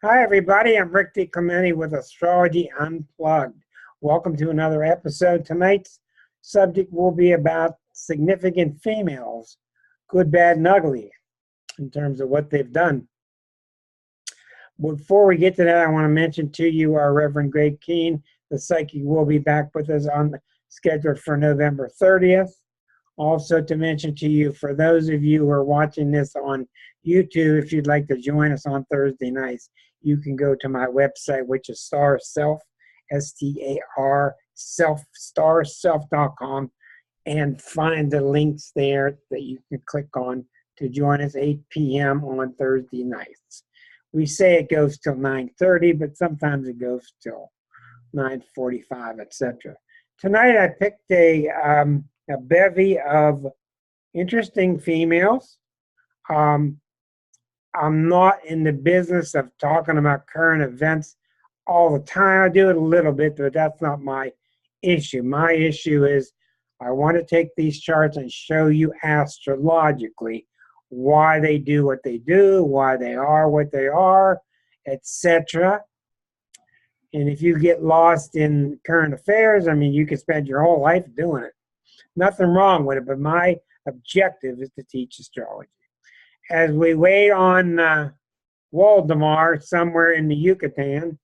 Hi, everybody. I'm Rick DiClemente with Astrology Unplugged. Welcome to another episode. Tonight's subject will be about significant females, good, bad, and ugly, in terms of what they've done. Before we get to that, I want to mention to you our Reverend Greg Keene, the psychic, will be back with us scheduled for November 30th. Also to mention to you, for those of you who are watching this on YouTube, if you'd like to join us on Thursday nights, you can go to my website, which is starself, S-T-A-R, starself.com, and find the links there that you can click on to join us 8 p.m. on Thursday nights. We say it goes till 9:30, but sometimes it goes till 9:45, etc. Tonight I picked a bevy of interesting females. I'm not in the business of talking about current events all the time. I do it a little bit, but that's not my issue. My issue is I want to take these charts and show you astrologically why they do what they do, why they are what they are, etc. And if you get lost in current affairs, I mean, you can spend your whole life doing it. Nothing wrong with it, but my objective is to teach astrology. As we wait on Waldemar somewhere in the Yucatan,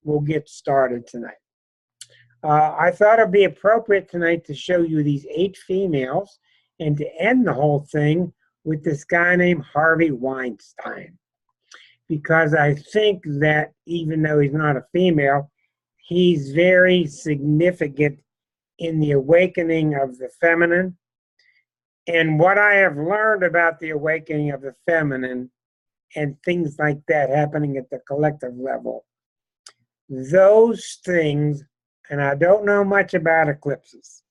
we'll get started tonight. I thought it'd be appropriate tonight to show you these 8 females and to end the whole thing with this guy named Harvey Weinstein. Because I think that even though he's not a female, he's very significant in the awakening of the feminine. And what I have learned about the awakening of the feminine and things like that happening at the collective level, those things, and I don't know much about eclipses,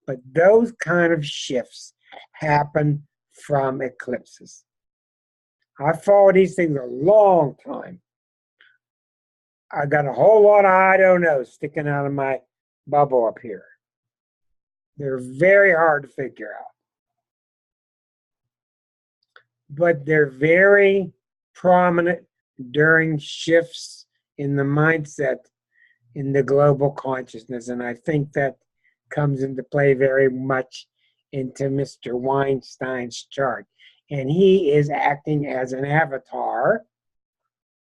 but those kind of shifts happen from eclipses. I followed these things a long time. I got a whole lot of I don't know sticking out of my bubble up here. They're very hard to figure out. But they're very prominent during shifts in the mindset in the global consciousness. And I think that comes into play very much into Mr. Weinstein's chart. And he is acting as an avatar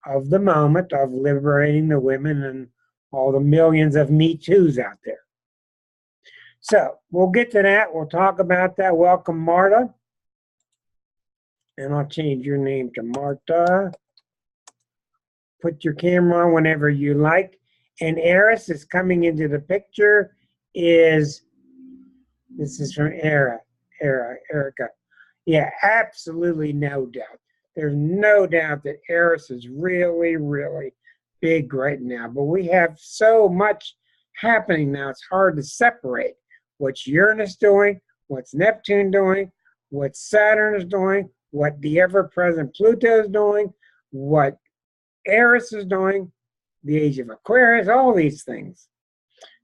of the moment of liberating the women and all the millions of Me Too's out there. So we'll get to that. We'll talk about that. Welcome, Marta. And I'll change your name to Marta. Put your camera on whenever you like. And Eris is coming into the picture. This is from Erica. Yeah, absolutely no doubt. There's no doubt that Eris is really, really big right now. But we have so much happening now, it's hard to separate what's Uranus doing, what's Neptune doing, what Saturn is doing, what the ever-present Pluto is doing, what Eris is doing, the age of Aquarius, all these things.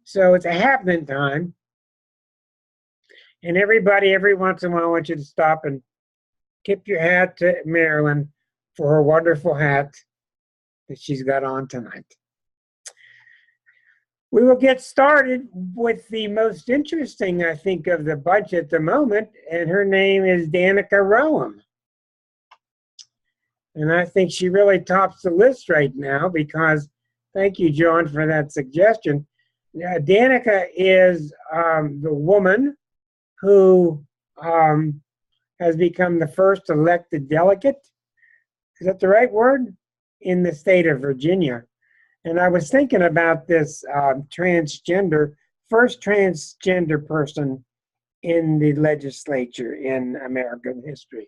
So it's a happening time. And everybody, every once in a while, I want you to stop and tip your hat to Marilyn for her wonderful hat that she's got on tonight. We will get started with the most interesting, I think, of the bunch at the moment, and her name is Curie Roem. And I think she really tops the list right now because, thank you, John, for that suggestion. Danica is the woman who has become the first elected delegate, is that the right word? In the state of Virginia. And I was thinking about this first transgender person in the legislature in American history.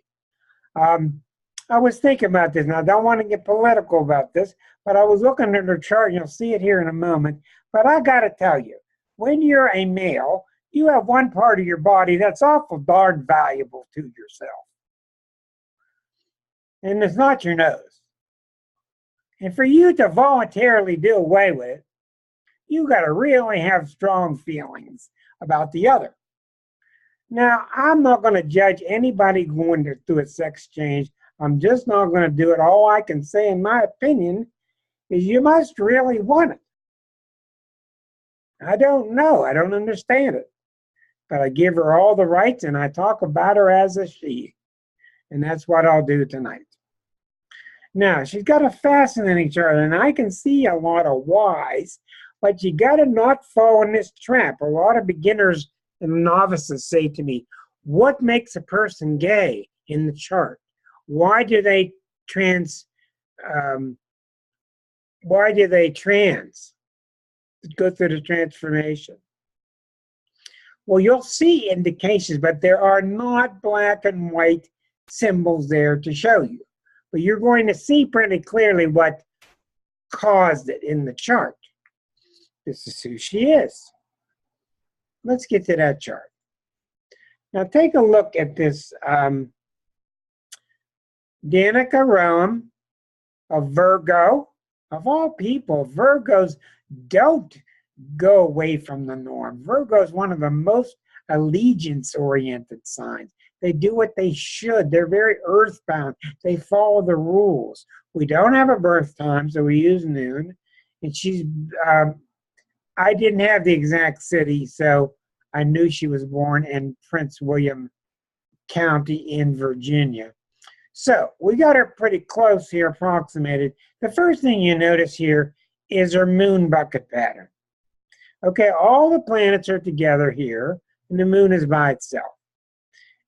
I was thinking about this, and I don't want to get political about this, but I was looking at her chart, and you'll see it here in a moment. But I got to tell you, when you're a male, you have one part of your body that's awful darn valuable to yourself. And it's not your nose. And for you to voluntarily do away with it, you got to really have strong feelings about the other. Now, I'm not going to judge anybody going through a sex change. I'm just not going to do it. All I can say, in my opinion, is you must really want it. I don't know. I don't understand it. But I give her all the rights and I talk about her as a she. And that's what I'll do tonight. Now, she's got a fascinating chart, and I can see a lot of whys, but you got to not fall in this trap. A lot of beginners and novices say to me, what makes a person gay in the chart? Why do they go through the transformation? Well, you'll see indications, but there are not black and white symbols there to show you. But you're going to see pretty clearly what caused it in the chart. This is who she is. Let's get to that chart. Now take a look at this Curie Roem of Virgo. Of all people, Virgos don't go away from the norm. Virgo is one of the most allegiance-oriented signs. They do what they should. They're very earthbound. They follow the rules. We don't have a birth time, so we use noon. And she's, I didn't have the exact city, so I knew she was born in Prince William County in Virginia. So we got her pretty close here, approximated. The first thing you notice here is her moon bucket pattern. Okay, all the planets are together here, and the moon is by itself.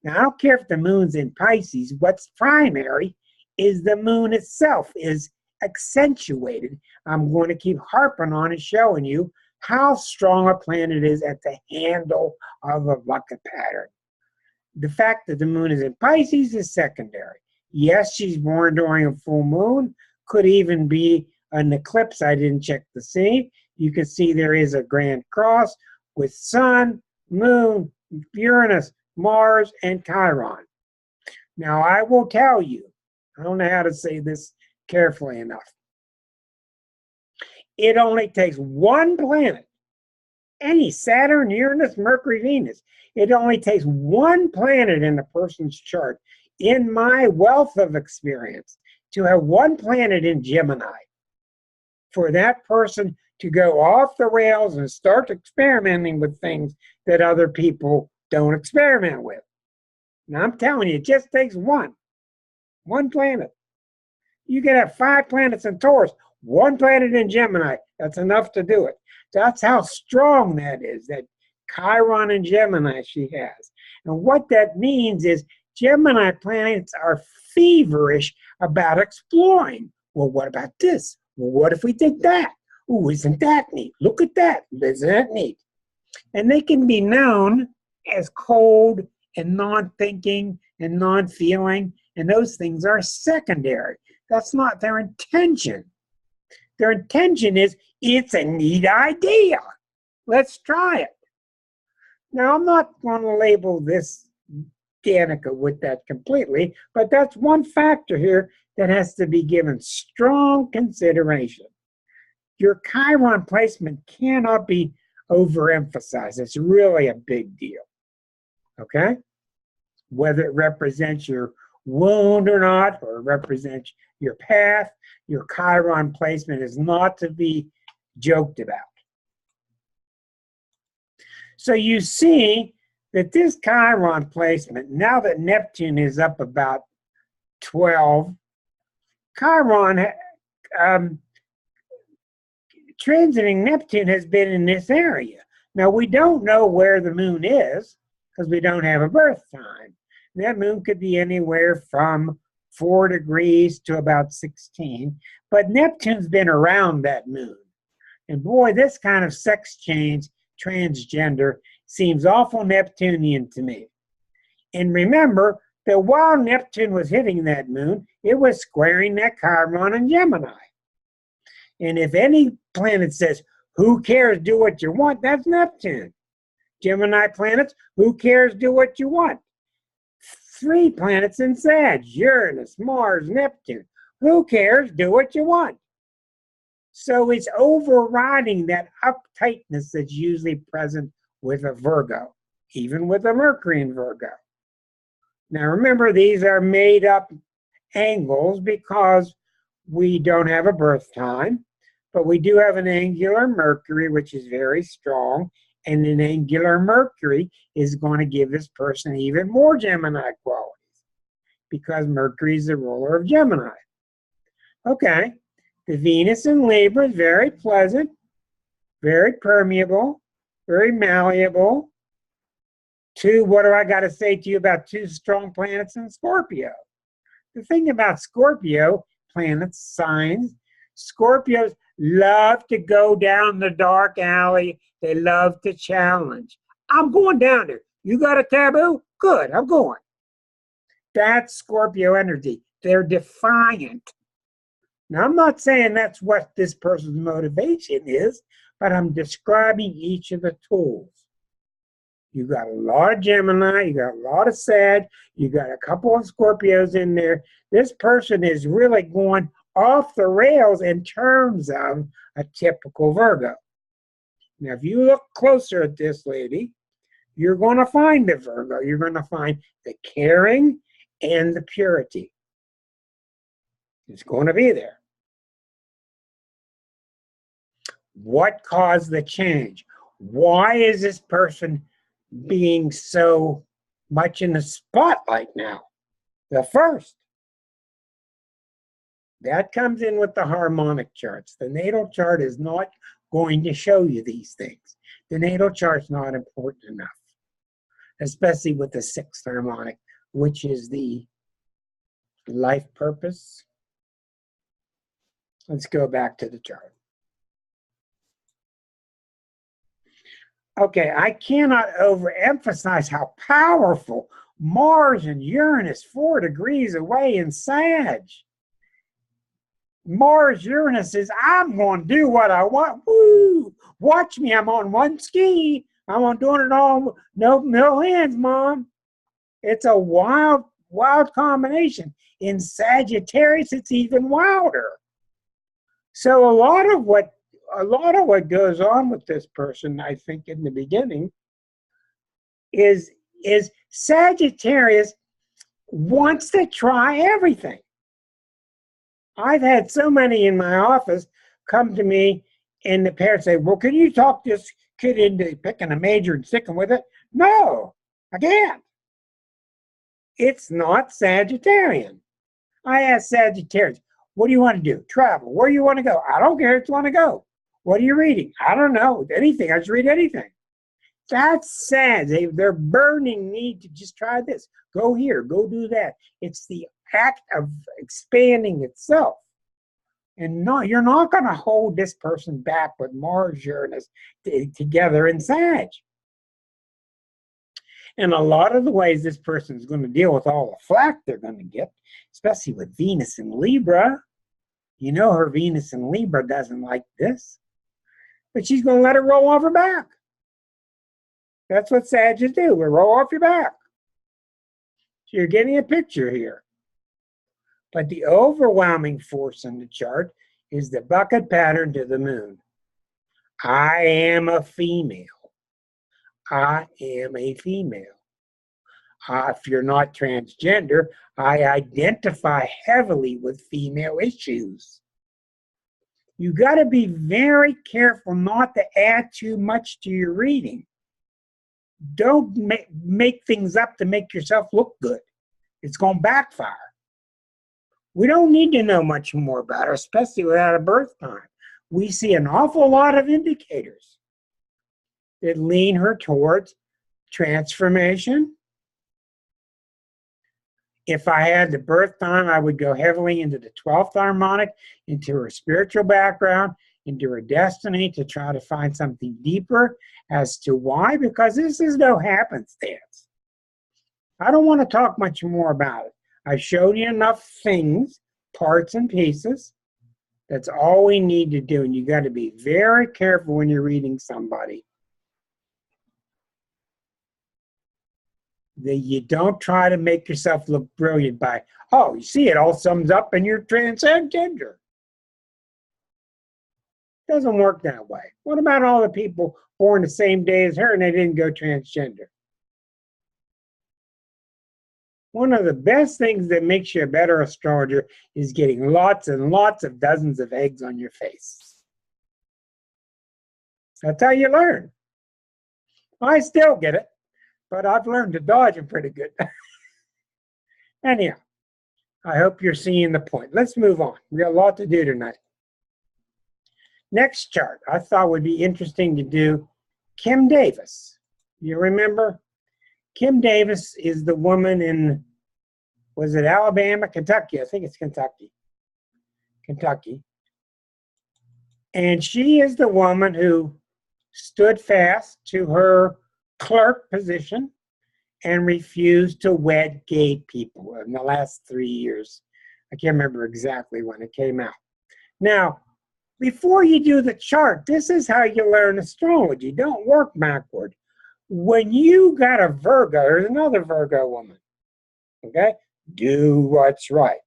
Now, I don't care if the moon's in Pisces. What's primary is the moon itself is accentuated. I'm going to keep harping on and showing you how strong a planet is at the handle of a bucket pattern. The fact that the moon is in Pisces is secondary. Yes, she's born during a full moon. Could even be an eclipse. I didn't check to see. You can see there is a grand cross with Sun, Moon, Uranus, Mars, and Chiron. Now, I will tell you, I don't know how to say this carefully enough. It only takes one planet, any Saturn, Uranus, Mercury, Venus. It only takes one planet in a person's chart, in my wealth of experience, to have one planet in Gemini for that person to go off the rails and start experimenting with things that other people don't experiment with. Now, I'm telling you, it just takes one planet. You can have 5 planets in Taurus, 1 planet in Gemini. That's enough to do it. That's how strong that is, that Chiron and Gemini she has. And what that means is Gemini planets are feverish about exploring. Well, what about this? Well, what if we did that? Ooh, isn't that neat? Look at that. Isn't that neat? And they can be known as cold and non-thinking and non-feeling, and those things are secondary. That's not their intention. Their intention is, it's a neat idea. Let's try it. Now, I'm not going to label this Danica with that completely, but that's one factor here that has to be given strong consideration. Your Chiron placement cannot be overemphasized. It's really a big deal, okay? Whether it represents your wound or not, or represents your path, your Chiron placement is not to be joked about. So you see that this Chiron placement, now that Neptune is up about 12, Chiron, transiting Neptune has been in this area. Now, we don't know where the moon is because we don't have a birth time. That moon could be anywhere from 4 degrees to about 16, but Neptune's been around that moon. And boy, this kind of sex change, transgender, seems awful Neptunian to me. And remember that while Neptune was hitting that moon, it was squaring that Chiron and Gemini. And if any planet says, who cares, do what you want, that's Neptune. Gemini planets, who cares, do what you want. 3 planets in Sag, Uranus, Mars, Neptune. Who cares, do what you want. So it's overriding that uptightness that's usually present with a Virgo, even with a Mercury in Virgo. Now remember, these are made up angles because we don't have a birth time. But we do have an angular Mercury, which is very strong, and an angular Mercury is going to give this person even more Gemini qualities because Mercury is the ruler of Gemini. Okay, the Venus in Libra is very pleasant, very permeable, very malleable. Two, what do I got to say to you about two strong planets in Scorpio? The thing about Scorpio planets, signs, Scorpios love to go down the dark alley. They love to challenge. I'm going down there. You got a taboo? Good, I'm going. That's Scorpio energy. They're defiant. Now, I'm not saying that's what this person's motivation is, but I'm describing each of the tools. You got a lot of Gemini, you got a lot of Sag, you got a couple of Scorpios in there. This person is really going off the rails in terms of a typical Virgo. Now, if you look closer at this lady, you're going to find the Virgo. You're going to find the caring and the purity. It's going to be there. What caused the change? Why is this person being so much in the spotlight now? The first. That comes in with the harmonic charts. The natal chart is not going to show you these things. The natal chart's not important enough, especially with the sixth harmonic, which is the life purpose. Let's go back to the chart. Okay, I cannot overemphasize how powerful Mars and Uranus 4 degrees away in Sag. Mars, Uranus is, I'm going to do what I want. Woo! Watch me, I'm on one ski. I'm doing it all. No hands, Mom. It's a wild combination. In Sagittarius, it's even wilder. So a lot of what goes on with this person, I think, in the beginning, is Sagittarius wants to try everything. I've had so many in my office come to me, and the parents say, well, can you talk this kid into picking a major and sticking with it? No, I can't. It's not Sagittarian. I ask Sagittarius, what do you want to do? Travel. Where do you want to go? I don't care if you want to go. What are you reading? I don't know. Anything. I just read anything. That's sad. They're burning need to just try this. Go here. Go do that. It's the act of expanding itself. And no, you're not going to hold this person back with Mars, Uranus together in Sag. And a lot of the ways this person is going to deal with all the flack they're going to get, especially with Venus in Libra. You know her Venus in Libra doesn't like this. But she's going to let it roll off her back. That's what Sagittarius do. We roll off your back. So you're getting a picture here. But the overwhelming force in the chart is the bucket pattern to the moon. I am a female. I am a female. If you're not transgender, I identify heavily with female issues. You got to be very careful not to add too much to your reading. Don't make things up to make yourself look good. It's going to backfire. We don't need to know much more about her, especially without a birth time. We see an awful lot of indicators that lean her towards transformation. If I had the birth time, I would go heavily into the 12th harmonic, into her spiritual background, into her destiny to try to find something deeper as to why, because this is no happenstance. I don't want to talk much more about it. I've showed you enough things, parts and pieces. That's all we need to do. And you got to be very careful when you're reading somebody. That you don't try to make yourself look brilliant by, oh, you see, it all sums up and you're transgender. It doesn't work that way. What about all the people born the same day as her and they didn't go transgender? One of the best things that makes you a better astrologer is getting lots and lots of dozens of eggs on your face. That's how you learn. I still get it, but I've learned to dodge them pretty good. Anyhow, I hope you're seeing the point. Let's move on. We got a lot to do tonight. Next chart, I thought would be interesting to do Kim Davis. You remember? Kim Davis is the woman in, was it Alabama, Kentucky? I think it's Kentucky. Kentucky. And she is the woman who stood fast to her clerk position and refused to wed gay people in the last 3 years. I can't remember exactly when it came out. Now, before you do the chart, this is how you learn astrology. Don't work backward. When you got a Virgo, there's another Virgo woman, okay? Do what's right.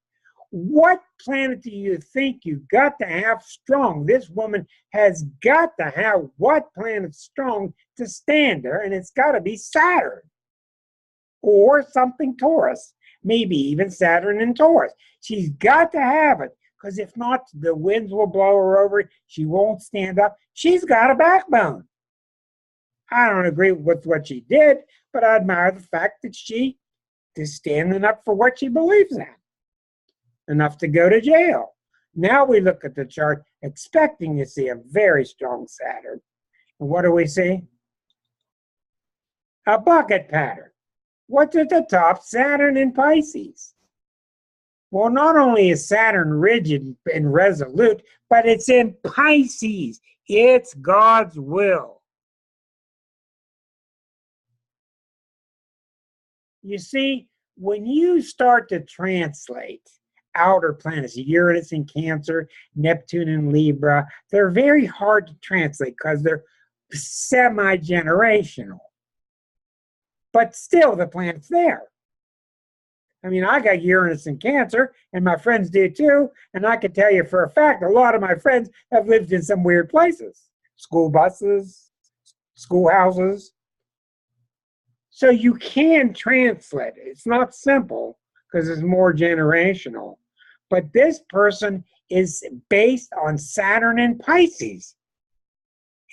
What planet do you think you got to have strong? This woman has got to have what planet strong to stand her, and it's got to be Saturn or something Taurus, maybe even Saturn and Taurus. She's got to have it, because if not, the winds will blow her over. She won't stand up. She's got a backbone. I don't agree with what she did, but I admire the fact that she is standing up for what she believes in. Enough to go to jail. Now we look at the chart expecting to see a very strong Saturn. And what do we see? A bucket pattern. What's at the top? Saturn in Pisces. Well, not only is Saturn rigid and resolute, but it's in Pisces. It's God's will. You see, when you start to translate outer planets, Uranus in Cancer, Neptune in Libra, they're very hard to translate because they're semi-generational. But still, the planet's there. I mean, I got Uranus in Cancer, and my friends do too, and I can tell you for a fact, a lot of my friends have lived in some weird places. School buses, schoolhouses. So you can translate it. It's not simple because it's more generational. But this person is based on Saturn and Pisces.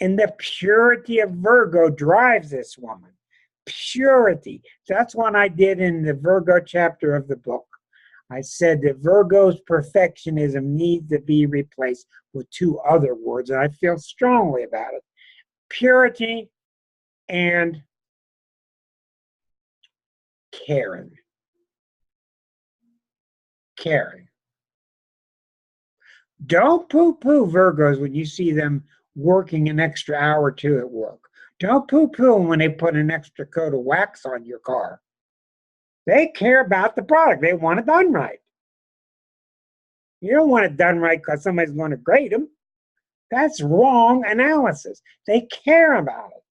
And the purity of Virgo drives this woman. Purity. That's what I did in the Virgo chapter of the book. I said that Virgo's perfectionism needs to be replaced with two other words, and I feel strongly about it. Purity and caring. Caring. Don't poo-poo Virgos when you see them working an extra hour or two at work. Don't poo-poo them when they put an extra coat of wax on your car. They care about the product. They want it done right. You don't want it done right because somebody's going to grade them. That's wrong analysis. They care about it.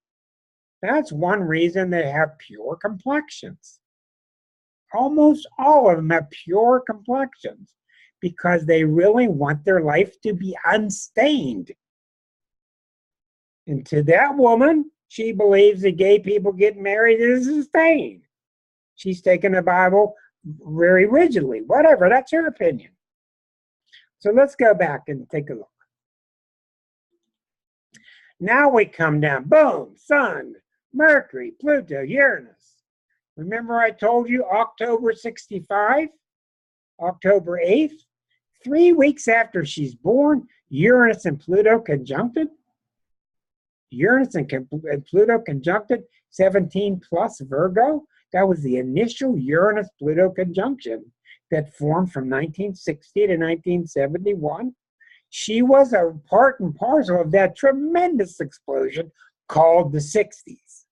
That's one reason they have pure complexions. Almost all of them have pure complexions because they really want their life to be unstained. And to that woman, she believes that gay people getting married is a stain. She's taken the Bible very rigidly. Whatever, that's her opinion. So let's go back and take a look. Now we come down, boom, Sun, Mercury, Pluto, Uranus. Remember I told you October 65, October 8th, 3 weeks after she's born, Uranus and Pluto conjuncted. Uranus and Pluto conjuncted 17 plus Virgo. That was the initial Uranus-Pluto conjunction that formed from 1960 to 1971. She was a part and parcel of that tremendous explosion called the 60s.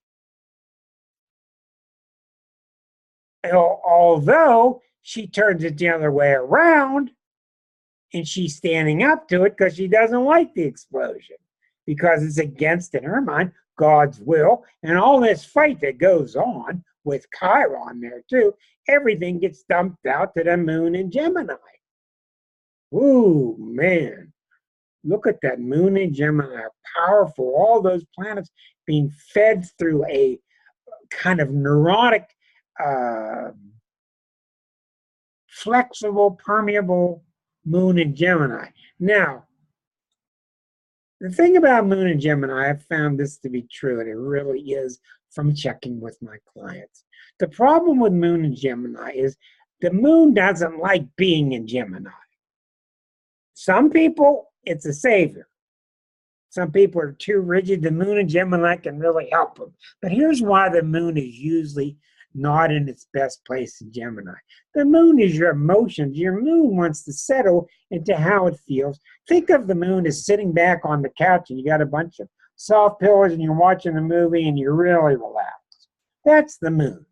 Although she turns it the other way around, and she's standing up to it because she doesn't like the explosion, because it's against, in her mind, God's will. And all this fight that goes on with Chiron there too, everything gets dumped out to the moon in Gemini. Ooh, man. Look at that moon in Gemini, powerful. All those planets being fed through a kind of neurotic, flexible, permeable moon in Gemini. Now, The thing about Moon and Gemini, I've found this to be true, and it really is from checking with my clients. The problem with Moon and Gemini is the Moon doesn't like being in Gemini. Some people, it's a savior. Some people are too rigid. The Moon and Gemini can really help them. But here's why the Moon is usually not in its best place in Gemini. The Moon is your emotions. Your Moon wants to settle into how it feels. Think of the Moon as sitting back on the couch and you got a bunch of soft pillows and you're watching a movie and you're really relaxed. That's the Moon.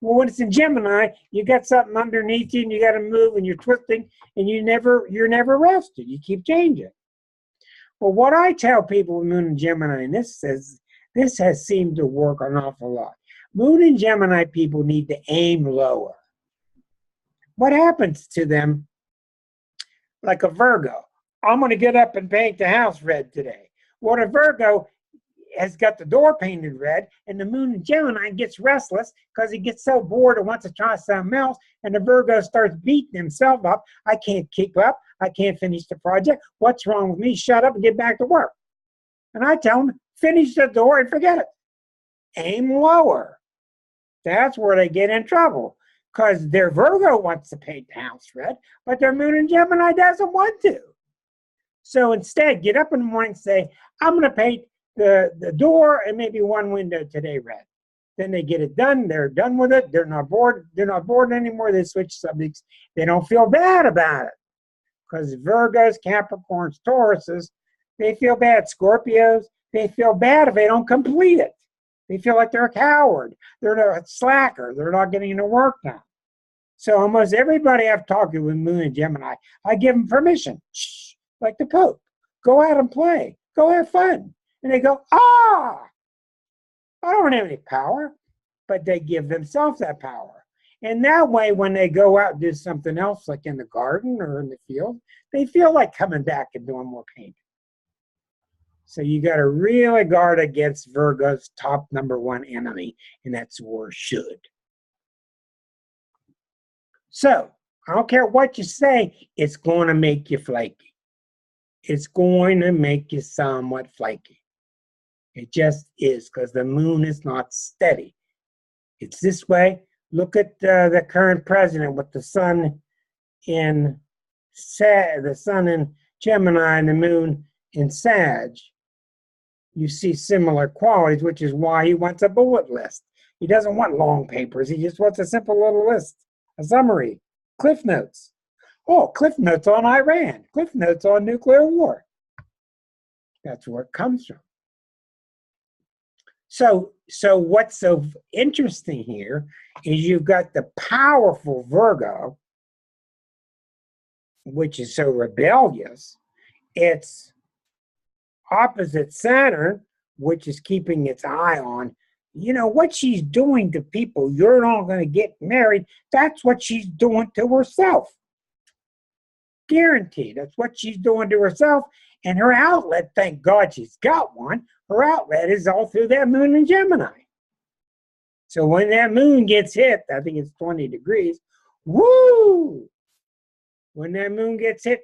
Well, when it's in Gemini, you got something underneath you and you got to move and you're twisting and you're never rested. You keep changing. Well, what I tell people with Moon and Gemini, and this has seemed to work an awful lot. Moon and Gemini people need to aim lower. What happens to them? Like a Virgo, I'm going to get up and paint the house red today. Well, a Virgo has got the door painted red, and the Moon and Gemini gets restless because he gets so bored and wants to try something else, and the Virgo starts beating himself up. I can't keep up. I can't finish the project. What's wrong with me? Shut up and get back to work. And I tell them, finish the door and forget it. Aim lower. That's where they get in trouble because their Virgo wants to paint the house red, but their Moon and Gemini doesn't want to. So instead, get up in the morning and say, I'm going to paint the door and maybe one window today red. Then they get it done. They're done with it. They're not bored. They're not bored anymore. They switch subjects. They don't feel bad about it because Virgos, Capricorns, Tauruses, they feel bad. Scorpios, they feel bad if they don't complete it. They feel like they're a coward. They're a slacker. They're not getting any work done. So almost everybody I've talked to with Moon and Gemini, I give them permission. Shh, like the Pope. Go out and play. Go have fun. And they go, I don't have any power. But they give themselves that power. And that way, when they go out and do something else, like in the garden or in the field, they feel like coming back and doing more painting. So you got to really guard against Virgo's top #1 enemy, and that's war should. So I don't care what you say, it's going to make you flaky. It's going to make you somewhat flaky. It just is because the Moon is not steady. It's this way. Look at the current president with the sun in Gemini and the Moon in Sag. You see similar qualities, which is why he wants a bullet list. He doesn't want long papers. He just wants a simple little list, a summary, cliff notes. Oh, cliff notes on Iran, cliff notes on nuclear war. That's where it comes from. So what's so interesting here is you've got the powerful Virgo, which is so rebellious. It's opposite Saturn, which is keeping its eye on, what she's doing to people. You're not going to get married. That's what she's doing to herself. Guaranteed. That's what she's doing to herself. And her outlet, thank God she's got one, her outlet is all through that Moon in Gemini. So when that Moon gets hit, I think it's 20 degrees, woo! When that Moon gets hit,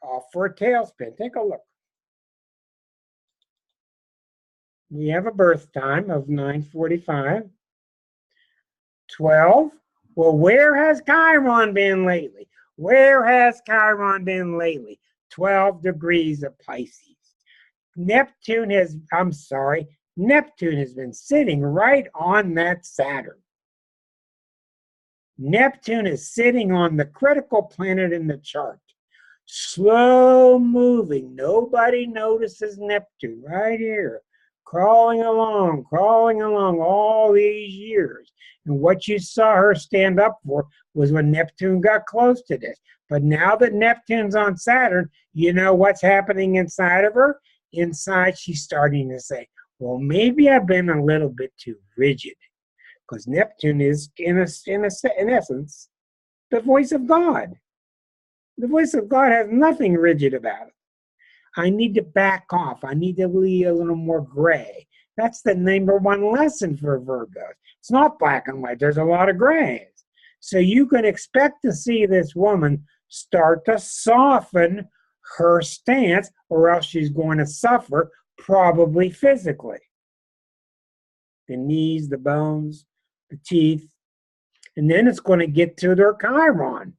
off for a tailspin. Take a look. We have a birth time of 9:45. 12. Well, where has Chiron been lately? Where has Chiron been lately? 12 degrees of Pisces. Neptune has been sitting right on that Saturn. Neptune is sitting on the critical planet in the chart. Slow moving. Nobody notices Neptune right here. Crawling along all these years. And what you saw her stand up for was when Neptune got close to this. But now that Neptune's on Saturn, you know what's happening inside of her? Inside, she's starting to say, well, maybe I've been a little bit too rigid. Because Neptune is, in essence, the voice of God. The voice of God has nothing rigid about it. I need to back off. I need to be a little more gray. That's the #1 lesson for Virgos. It's not black and white. There's a lot of grays. So you can expect to see this woman start to soften her stance, or else she's going to suffer, probably physically. The knees, the bones, the teeth, and then it's going to get to their Chiron.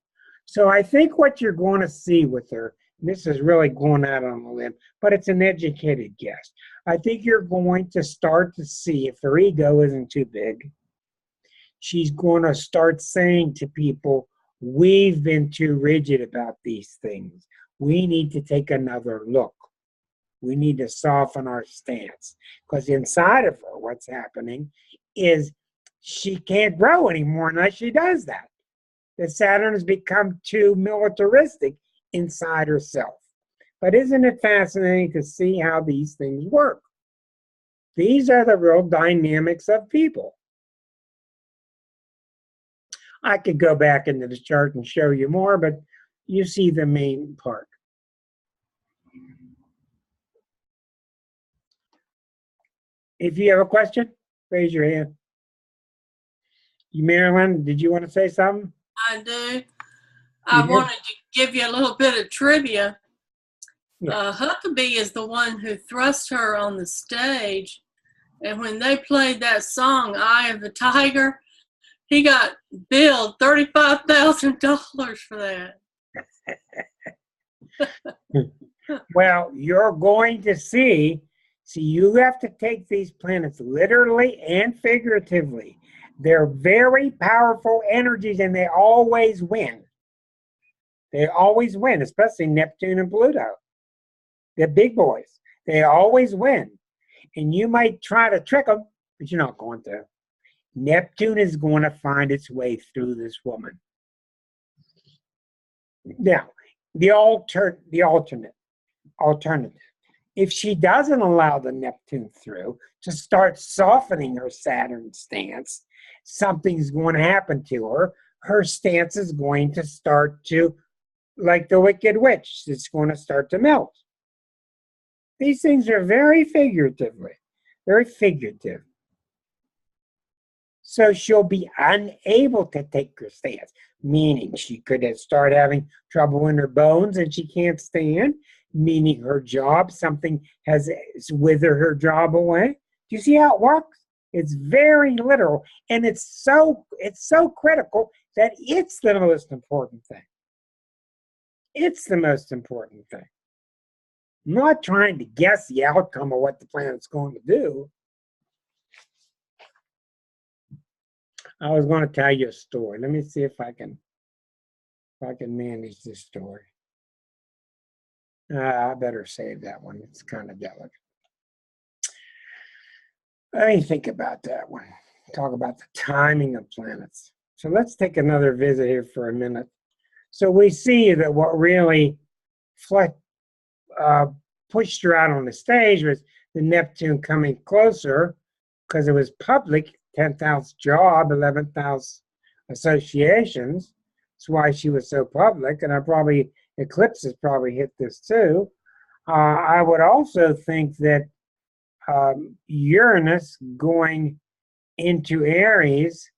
So I think what you're going to see with her, and this is really going out on a limb, but it's an educated guess. I think you're going to start to see, if her ego isn't too big, she's going to start saying to people, we've been too rigid about these things. We need to take another look. We need to soften our stance. Because inside of her, what's happening is she can't grow anymore unless she does that. That Saturn has become too militaristic inside herself. But isn't it fascinating to see how these things work? These are the real dynamics of people. I could go back into the chart and show you more, but you see the main part. If you have a question, raise your hand. Marilyn, did you want to say something? I do. I wanted to give you a little bit of trivia. Yeah. Huckabee is the one who thrust her on the stage, and when they played that song, Eye of the Tiger, he got billed $35,000 for that. Well, you're going to see, you have to take these planets literally and figuratively. They're very powerful energies, and they always win. They always win, especially Neptune and Pluto. They're big boys. They always win. And you might try to trick them, but you're not going to. Neptune is going to find its way through this woman. Now, the alternative. If she doesn't allow the Neptune through to start softening her Saturn stance, something's going to happen to her. Her stance is going to start to, like the Wicked Witch, it's going to start to melt. These things are very figurative. So she'll be unable to take her stance, meaning she could start having trouble in her bones and she can't stand, meaning her job, something has withered her job away. Do you see how it works? It's very literal, and it's so critical that it's the most important thing. It's the most important thing. I'm not trying to guess the outcome of what the planet's going to do. I was going to tell you a story. Let me see if I can manage this story. I better save that one. It's kind of delicate. Let me think about that one. Talk about the timing of planets. So let's take another visit here for a minute. So we see that what really pushed her out on the stage was the Neptune coming closer, because it was public, 10th house job, 11th house associations. That's why she was so public, and eclipses probably hit this too. I would also think that Uranus going into Aries,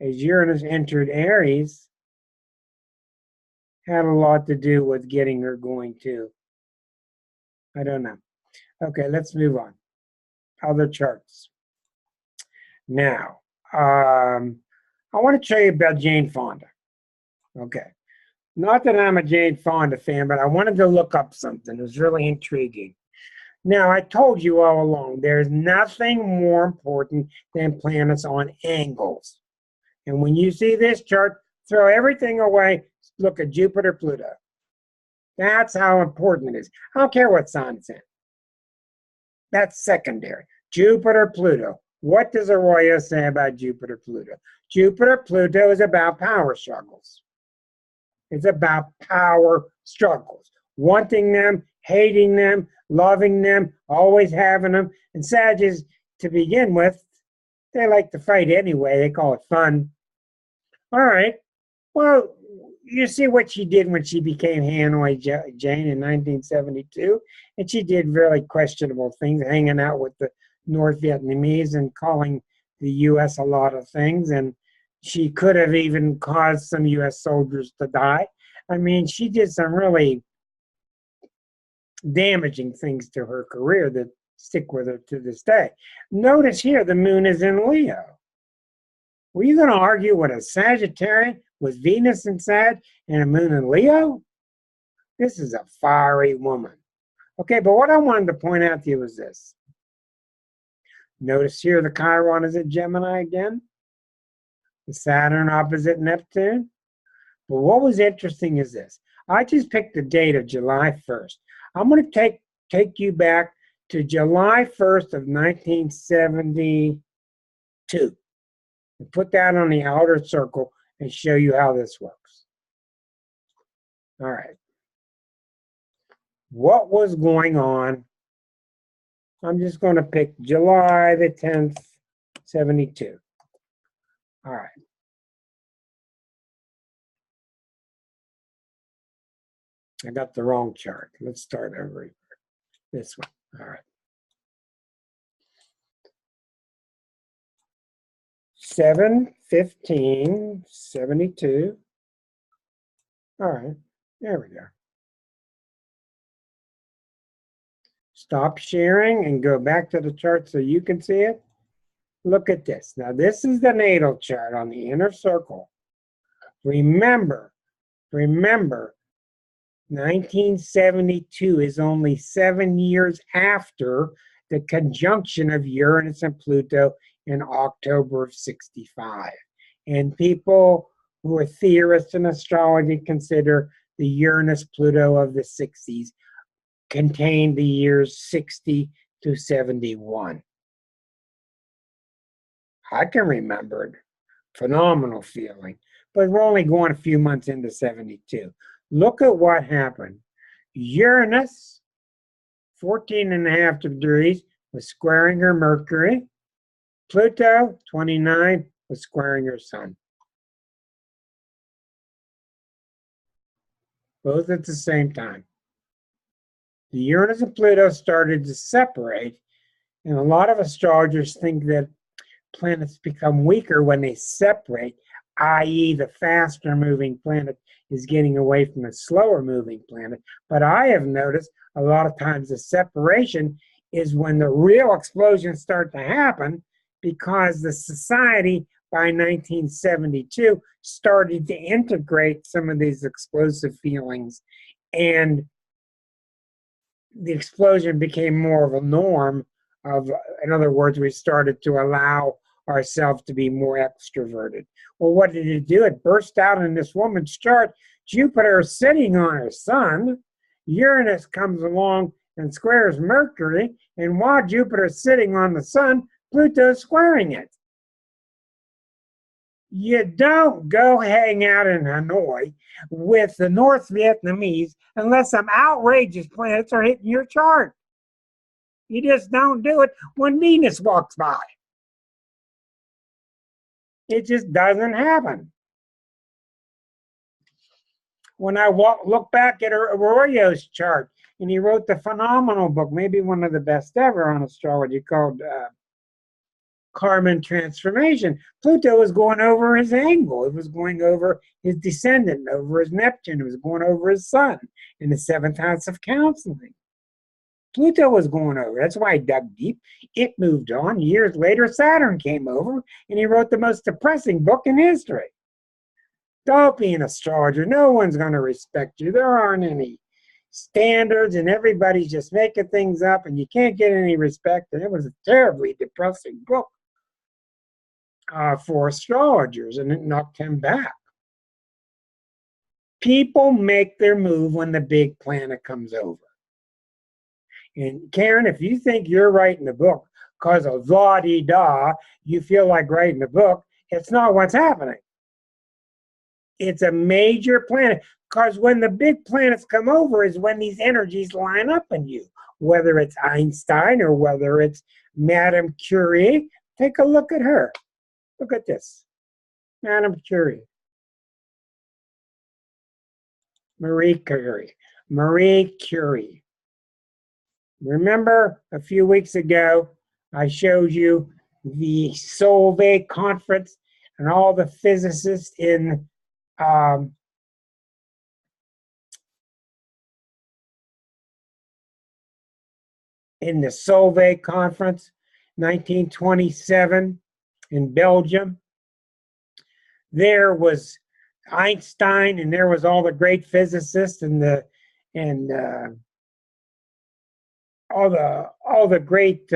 as Uranus entered Aries, had a lot to do with getting her going too. I don't know. Okay, let's move on. Other charts. Now, I want to tell you about Jane Fonda. Okay. Not that I'm a Jane Fonda fan, but I wanted to look up something. It was really intriguing. Now, I told you all along, there's nothing more important than planets on angles. And when you see this chart, throw everything away, look at Jupiter, Pluto. That's how important it is. I don't care what sign it's in. That's secondary. Jupiter, Pluto. What does Arroyo say about Jupiter, Pluto? Jupiter, Pluto is about power struggles. It's about power struggles. Wanting them, hating them, loving them, always having them. And Sagittarius, to begin with, they like to fight anyway. They call it fun. All right. Well, you see what she did when she became Hanoi Jane in 1972. And she did really questionable things, hanging out with the North Vietnamese and calling the U.S. a lot of things. And she could have even caused some U.S. soldiers to die. I mean, she did some really damaging things to her career that stick with her to this day. Notice here the moon is in Leo. Were you going to argue with a Sagittarian with Venus in Sag and a moon in Leo? This is a fiery woman. Okay, but what I wanted to point out to you is this. Notice here the Chiron is at Gemini again. The Saturn opposite Neptune. But what was interesting is this. I just picked the date of July 1st. I'm going to take you back to July 1st of 1972 and put that on the outer circle and show you how this works. All right. What was going on? I'm just going to pick July the 10th, 72. All right. I got the wrong chart. Let's start over here. This one. All right. 7/15/72. All right. There we go. Stop sharing and go back to the chart so you can see it. Look at this. Now, this is the natal chart on the inner circle. Remember, 1972 is only 7 years after the conjunction of Uranus and Pluto in October of 65. And people who are theorists in astrology consider the Uranus-Pluto of the 60s contained the years 60 to 71. I can remember it. Phenomenal feeling. But we're only going a few months into 72. Look at what happened. Uranus, 14.5 degrees, was squaring her Mercury. Pluto, 29, was squaring her Sun. Both at the same time. The Uranus and Pluto started to separate, and a lot of astrologers think that planets become weaker when they separate, i.e. the faster moving planet is getting away from the slower moving planet. But I have noticed a lot of times the separation is when the real explosions start to happen, because the society by 1972 started to integrate some of these explosive feelings, and the explosion became more of a norm of, in other words, we started to allow ourselves to be more extroverted. Well, what did it do? It burst out in this woman's chart. Jupiter is sitting on her Sun. Uranus comes along and squares Mercury. And while Jupiter is sitting on the Sun, Pluto is squaring it. You don't go hang out in Hanoi with the North Vietnamese unless some outrageous planets are hitting your chart. You just don't do it when Venus walks by. It just doesn't happen. When I look back at Arroyo's chart, and he wrote the phenomenal book, maybe one of the best ever on astrology, called Karman Transformation, Pluto was going over his angle. It was going over his descendant, over his Neptune. It was going over his Sun in the 7th house of counseling. Pluto was going over. That's why he dug deep. It moved on. Years later, Saturn came over, and he wrote the most depressing book in history. Don't be an astrologer. No one's going to respect you. There aren't any standards, and everybody's just making things up, and you can't get any respect. And it was a terribly depressing book for astrologers, and it knocked him back. People make their move when the big planet comes over. And Karen, if you think you're writing the book because of la-di-da, you feel like writing the book, it's not what's happening. It's a major planet, because when the big planets come over is when these energies line up in you, whether it's Einstein or whether it's Madame Curie. Take a look at her. Look at this. Madame Curie. Marie Curie. Marie Curie. Remember a few weeks ago, I showed you the Solvay conference and all the physicists in in the Solvay conference, 1927 in Belgium. There was Einstein, and there was all the great physicists and all the great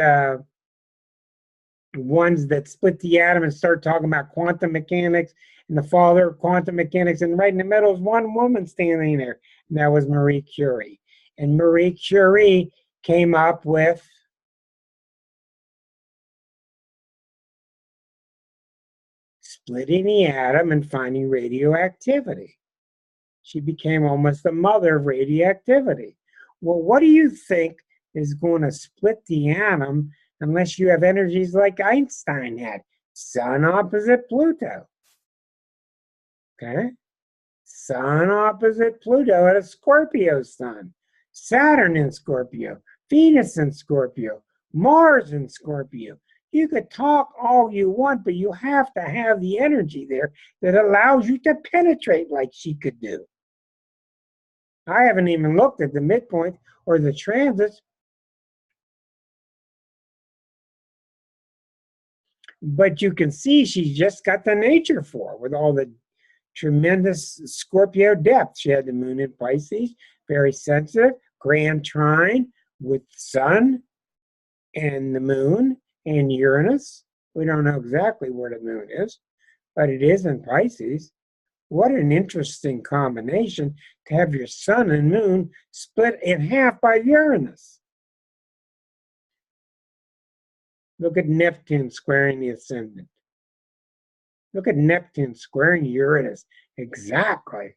ones that split the atom and start talking about quantum mechanics and the father of quantum mechanics. And right in the middle is one woman standing there, and that was Marie Curie. And Marie Curie came up with splitting the atom and finding radioactivity. She became almost the mother of radioactivity. Well, what do you think is going to split the atom unless you have energies like Einstein had? Sun opposite Pluto. Okay? Sun opposite Pluto at a Scorpio sun. Saturn in Scorpio. Venus in Scorpio. Mars in Scorpio. You could talk all you want, but you have to have the energy there that allows you to penetrate like she could do. I haven't even looked at the midpoint or the transits. But you can see she's just got the nature for it with all the tremendous Scorpio depth. She had the moon in Pisces, very sensitive, grand trine with Sun and the moon and Uranus. We don't know exactly where the moon is, but it is in Pisces. What an interesting combination to have your sun and moon split in half by Uranus. Look at Neptune squaring the ascendant. Look at Neptune squaring Uranus. Exactly.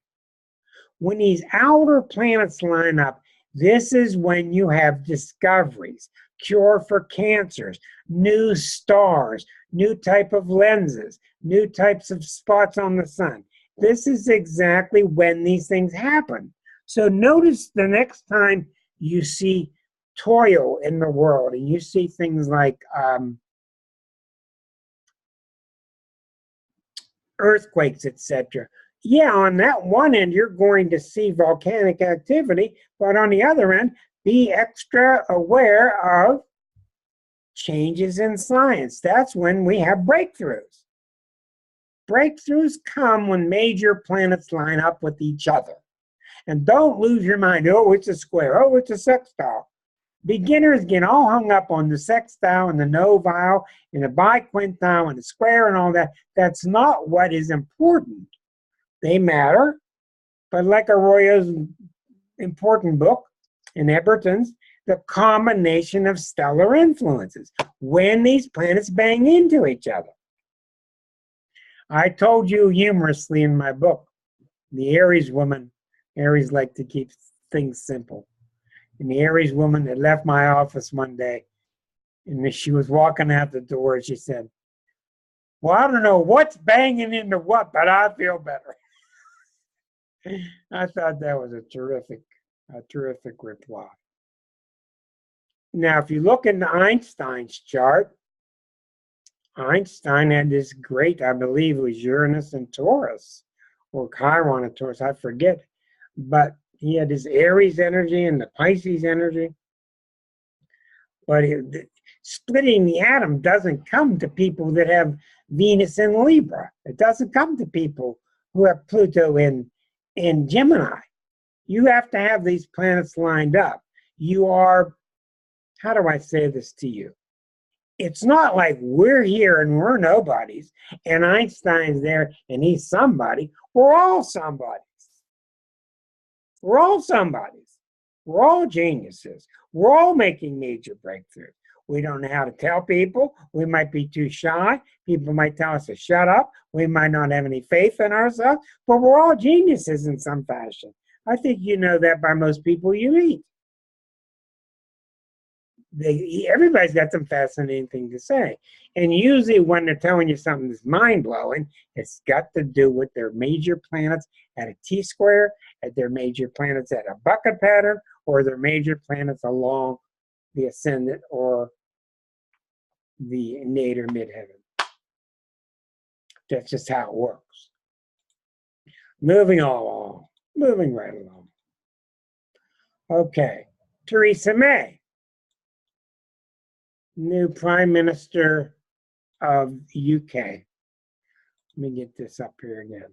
When these outer planets line up, this is when you have discoveries, cure for cancers, new stars, new type of lenses, new types of spots on the sun. This is exactly when these things happen. So notice the next time you see toil in the world and you see things like earthquakes, etc. Yeah, on that one end, you're going to see volcanic activity, but on the other end, be extra aware of changes in science. That's when we have breakthroughs. Breakthroughs come when major planets line up with each other. And don't lose your mind. Oh, it's a square. Oh, it's a sextile. Beginners get all hung up on the sextile and the novile and the biquintile and the square and all that. That's not what is important. They matter, but like Arroyo's important book in Eberton's, the combination of stellar influences, when these planets bang into each other. I told you humorously in my book, the Aries woman, Aries like to keep things simple. And the Aries woman that left my office one day, and she was walking out the door, and she said, well, I don't know what's banging into what, but I feel better. I thought that was a terrific reply. Now, if you look into Einstein's chart, Einstein had this great, I believe it was Uranus and Taurus, or Chiron and Taurus, I forget. But he had this Aries energy and the Pisces energy. But splitting the atom doesn't come to people that have Venus in Libra. It doesn't come to people who have Pluto in Gemini. You have to have these planets lined up. You are, how do I say this to you? It's not like we're here and we're nobodies, and Einstein's there and he's somebody. We're all somebodies. We're all somebodies. We're all geniuses. We're all making major breakthroughs. We don't know how to tell people. We might be too shy. People might tell us to shut up. We might not have any faith in ourselves, but we're all geniuses in some fashion. I think you know that by most people you meet. Everybody's got some fascinating thing to say. And usually when they're telling you something that's mind-blowing, it's got to do with their major planets at a T-square, at their major planets at a bucket pattern, or their major planets along the ascendant or the nadir midheaven. That's just how it works. Moving along. Moving right along. Okay. Theresa May. new Prime Minister of the UK. Let me get this up here again.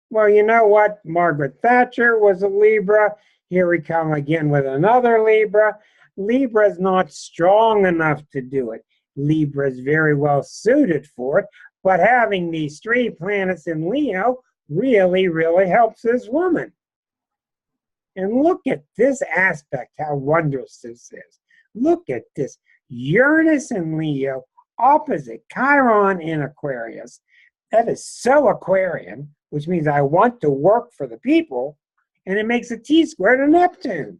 Well, you know what? Margaret Thatcher was a Libra. Here we come again with another Libra. Libra is not strong enough to do it. Libra is very well suited for it, but having these 3 planets in Leo really, really helps this woman. And look at this aspect, how wondrous this is. Look at this. Uranus in Leo, opposite Chiron in Aquarius. That is so Aquarian, which means I want to work for the people, and it makes a T-square to Neptune.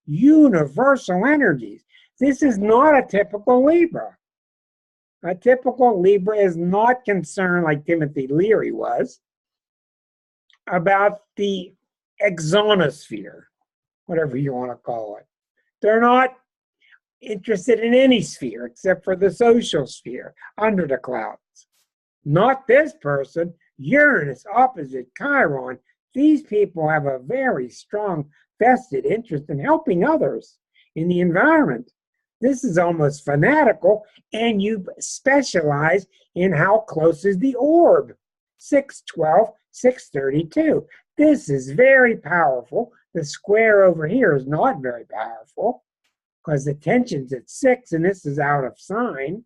Universal energies. This is not a typical Libra. A typical Libra is not concerned, like Timothy Leary was, about the exonosphere, whatever you want to call it. They're not interested in any sphere except for the social sphere, under the clouds. Not this person. Uranus opposite Chiron. These people have a very strong vested interest in helping others in the environment. This is almost fanatical, and you specialize in how close is the orb. 612, 632. This is very powerful. The square over here is not very powerful because the tension's at 6 and this is out of sign,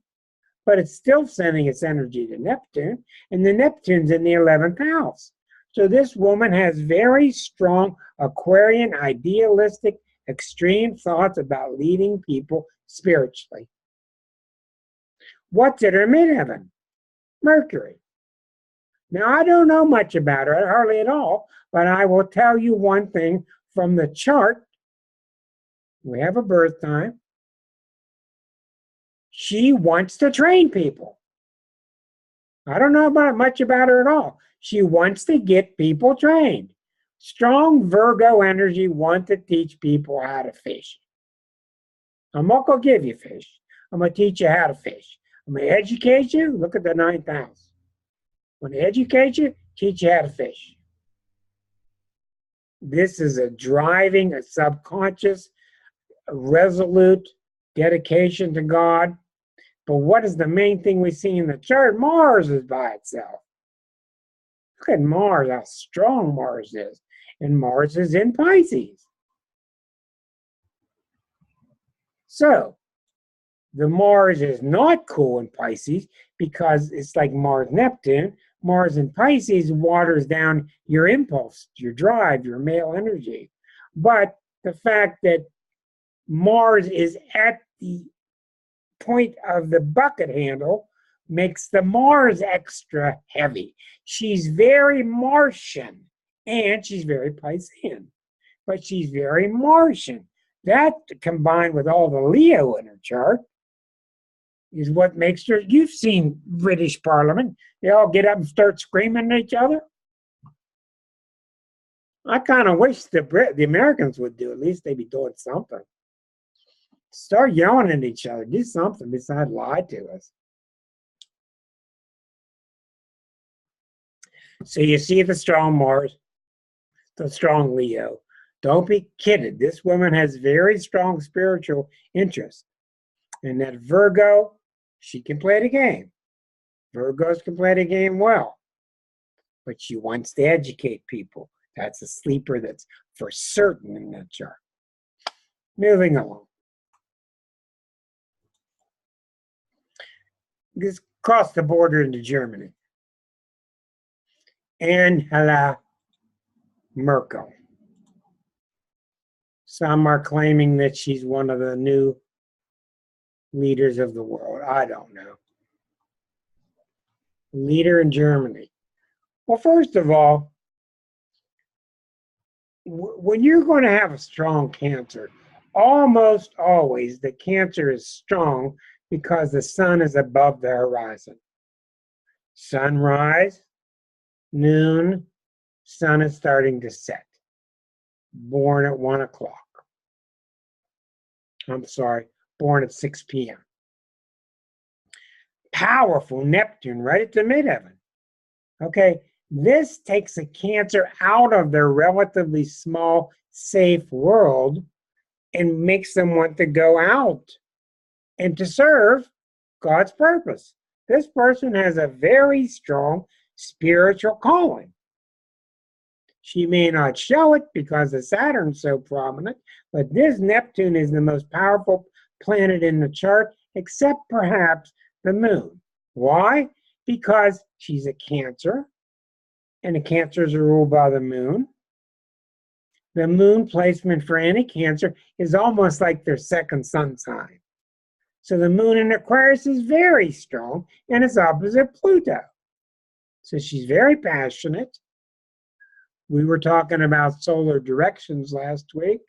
but it's still sending its energy to Neptune, and the Neptune's in the 11th house. So this woman has very strong Aquarian, idealistic, extreme thoughts about leading people spiritually. What's at her midheaven? Mercury. Now, I don't know much about her, hardly at all, but I will tell you one thing from the chart. We have a birth time. She wants to train people. I don't know much about her at all. She wants to get people trained. Strong Virgo energy wants to teach people how to fish. I'm not going to give you fish. I'm going to teach you how to fish. I'm going to educate you. Look at the 9th house. I'm going to educate you, teach you how to fish. This is a driving, a subconscious, a resolute dedication to God. But what is the main thing we see in the chart? Mars is by itself. Look at Mars, how strong Mars is. And Mars is in Pisces. So, the Mars is not cool in Pisces because it's like Mars-Neptune. Mars in Pisces waters down your impulse, your drive, your male energy. But the fact that Mars is at the point of the bucket handle makes the Mars extra heavy. She's very Martian and she's very Piscean, but she's very Martian. That combined with all the Leo in her chart is what makes her. You've seen British Parliament. They all get up and start screaming at each other. I kind of wish the Americans would do. At least they'd be doing something. Start yelling at each other. Do something besides lie to us. So you see the strong Mars, the strong Leo. Don't be kidded. This woman has very strong spiritual interest. And that Virgo, she can play the game. Virgos can play the game well. But she wants to educate people. That's a sleeper that's for certain in that chart. Moving along. Just cross the border into Germany. Angela Merkel. Some are claiming that she's one of the new leaders of the world. I don't know. Leader in Germany. Well, first of all, when you're going to have a strong Cancer, almost always the Cancer is strong because the sun is above the horizon. Sunrise, noon, sun is starting to set. Born at 1 o'clock. I'm sorry, born at 6 p.m. Powerful Neptune right at the midheaven. Okay, this takes a Cancer out of their relatively small, safe world and makes them want to go out and to serve God's purpose. This person has a very strong spiritual calling. She may not show it because the Saturn's so prominent, but this Neptune is the most powerful planet in the chart, except perhaps the moon. Why? Because she's a Cancer, and the Cancers are ruled by the moon. The moon placement for any Cancer is almost like their second sun sign. So the moon in Aquarius is very strong, and it's opposite Pluto. So she's very passionate. We were talking about solar directions last week.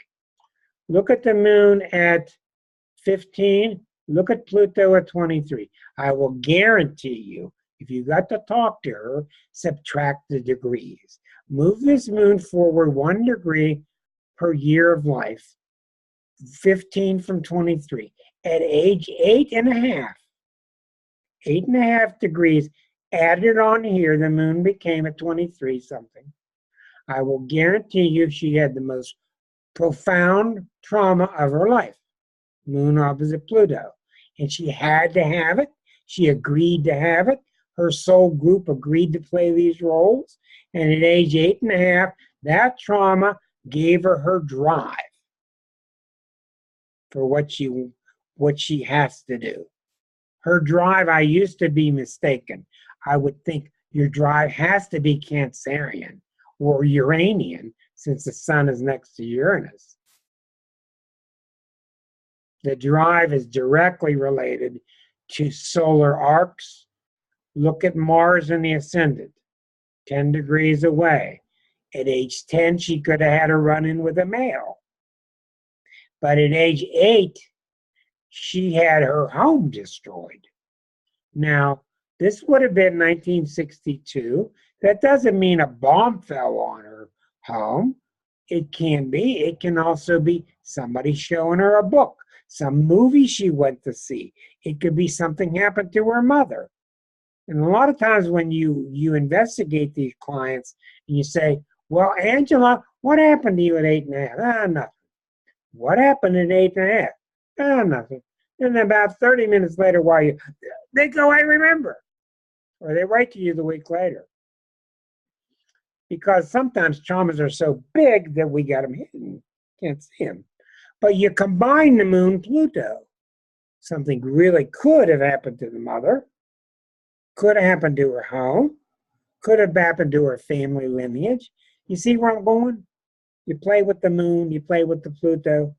Look at the moon at 15. Look at Pluto at 23. I will guarantee you, if you got to talk to her, subtract the degrees. Move this moon forward 1 degree per year of life. 15 from 23. At age 8.5 degrees added on here, the moon became a 23 something. I will guarantee you she had the most profound trauma of her life. Moon opposite Pluto. And she had to have it. She agreed to have it. Her soul group agreed to play these roles. And at age 8.5, that trauma gave her drive for what she has to do. Her drive, I used to be mistaken. I would think your drive has to be Cancerian or Uranian, since the sun is next to Uranus. The drive is directly related to solar arcs. Look at Mars in the ascendant, 10 degrees away. At age 10, she could have had a run-in with a male. But at age 8, she had her home destroyed. Now, this would have been 1962. That doesn't mean a bomb fell on her home. It can be. It can also be somebody showing her a book, some movie she went to see. It could be something happened to her mother. And a lot of times when you investigate these clients and you say, well, Angela, what happened to you at 8.5? Nothing. What happened at 8.5? Nothing. And about 30 minutes later, they go, I remember. Or they write to you the week later. Because sometimes traumas are so big that we got them hidden. Can't see them. But you combine the moon, Pluto. Something really could have happened to the mother. Could have happened to her home. Could have happened to her family lineage. You see where I'm going? You play with the moon, you play with the Pluto,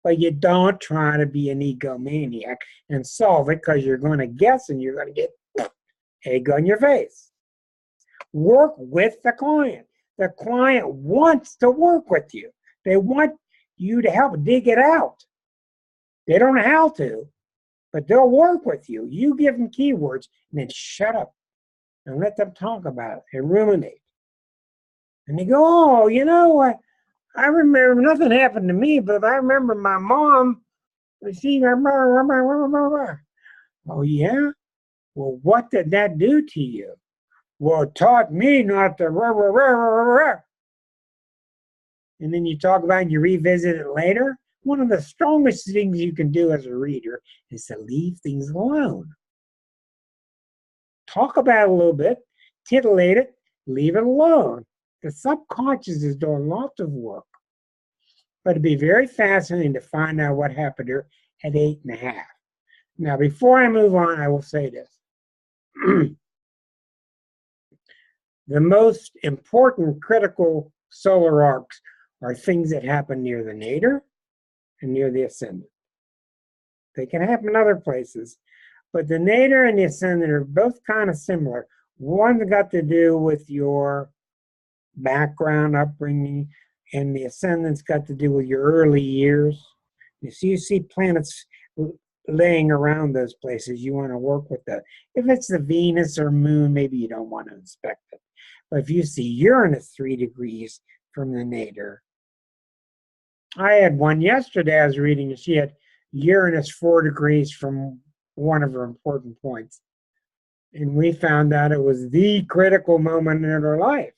but you don't try to be an egomaniac and solve it, because you're going to guess and you're going to get egg on your face. Work with the client. The client wants to work with you. They want you to help dig it out. They don't know how to, but they'll work with you. You give them keywords and then shut up and let them talk about it and ruminate. And they go, oh, you know, I remember nothing happened to me, but I remember my mom. Oh, yeah? Well, what did that do to you? Well, it taught me not to. And then you talk about it and you revisit it later. One of the strongest things you can do as a reader is to leave things alone. Talk about it a little bit, titillate it, leave it alone. The subconscious is doing lots of work. But it'd be very fascinating to find out what happened to her at 8.5. Now, before I move on, I will say this. The most important critical solar arcs are things that happen near the nadir and near the ascendant. They can happen other places, but the nadir and the ascendant are both kind of similar. One's got to do with your background, upbringing, and the ascendant's got to do with your early years. You see planets laying around those places, you want to work with that. If it's the Venus or moon, maybe you don't want to inspect it. But if you see Uranus 3 degrees from the nadir, I had one yesterday I was reading, and she had Uranus 4 degrees from one of her important points. And we found out it was the critical moment in her life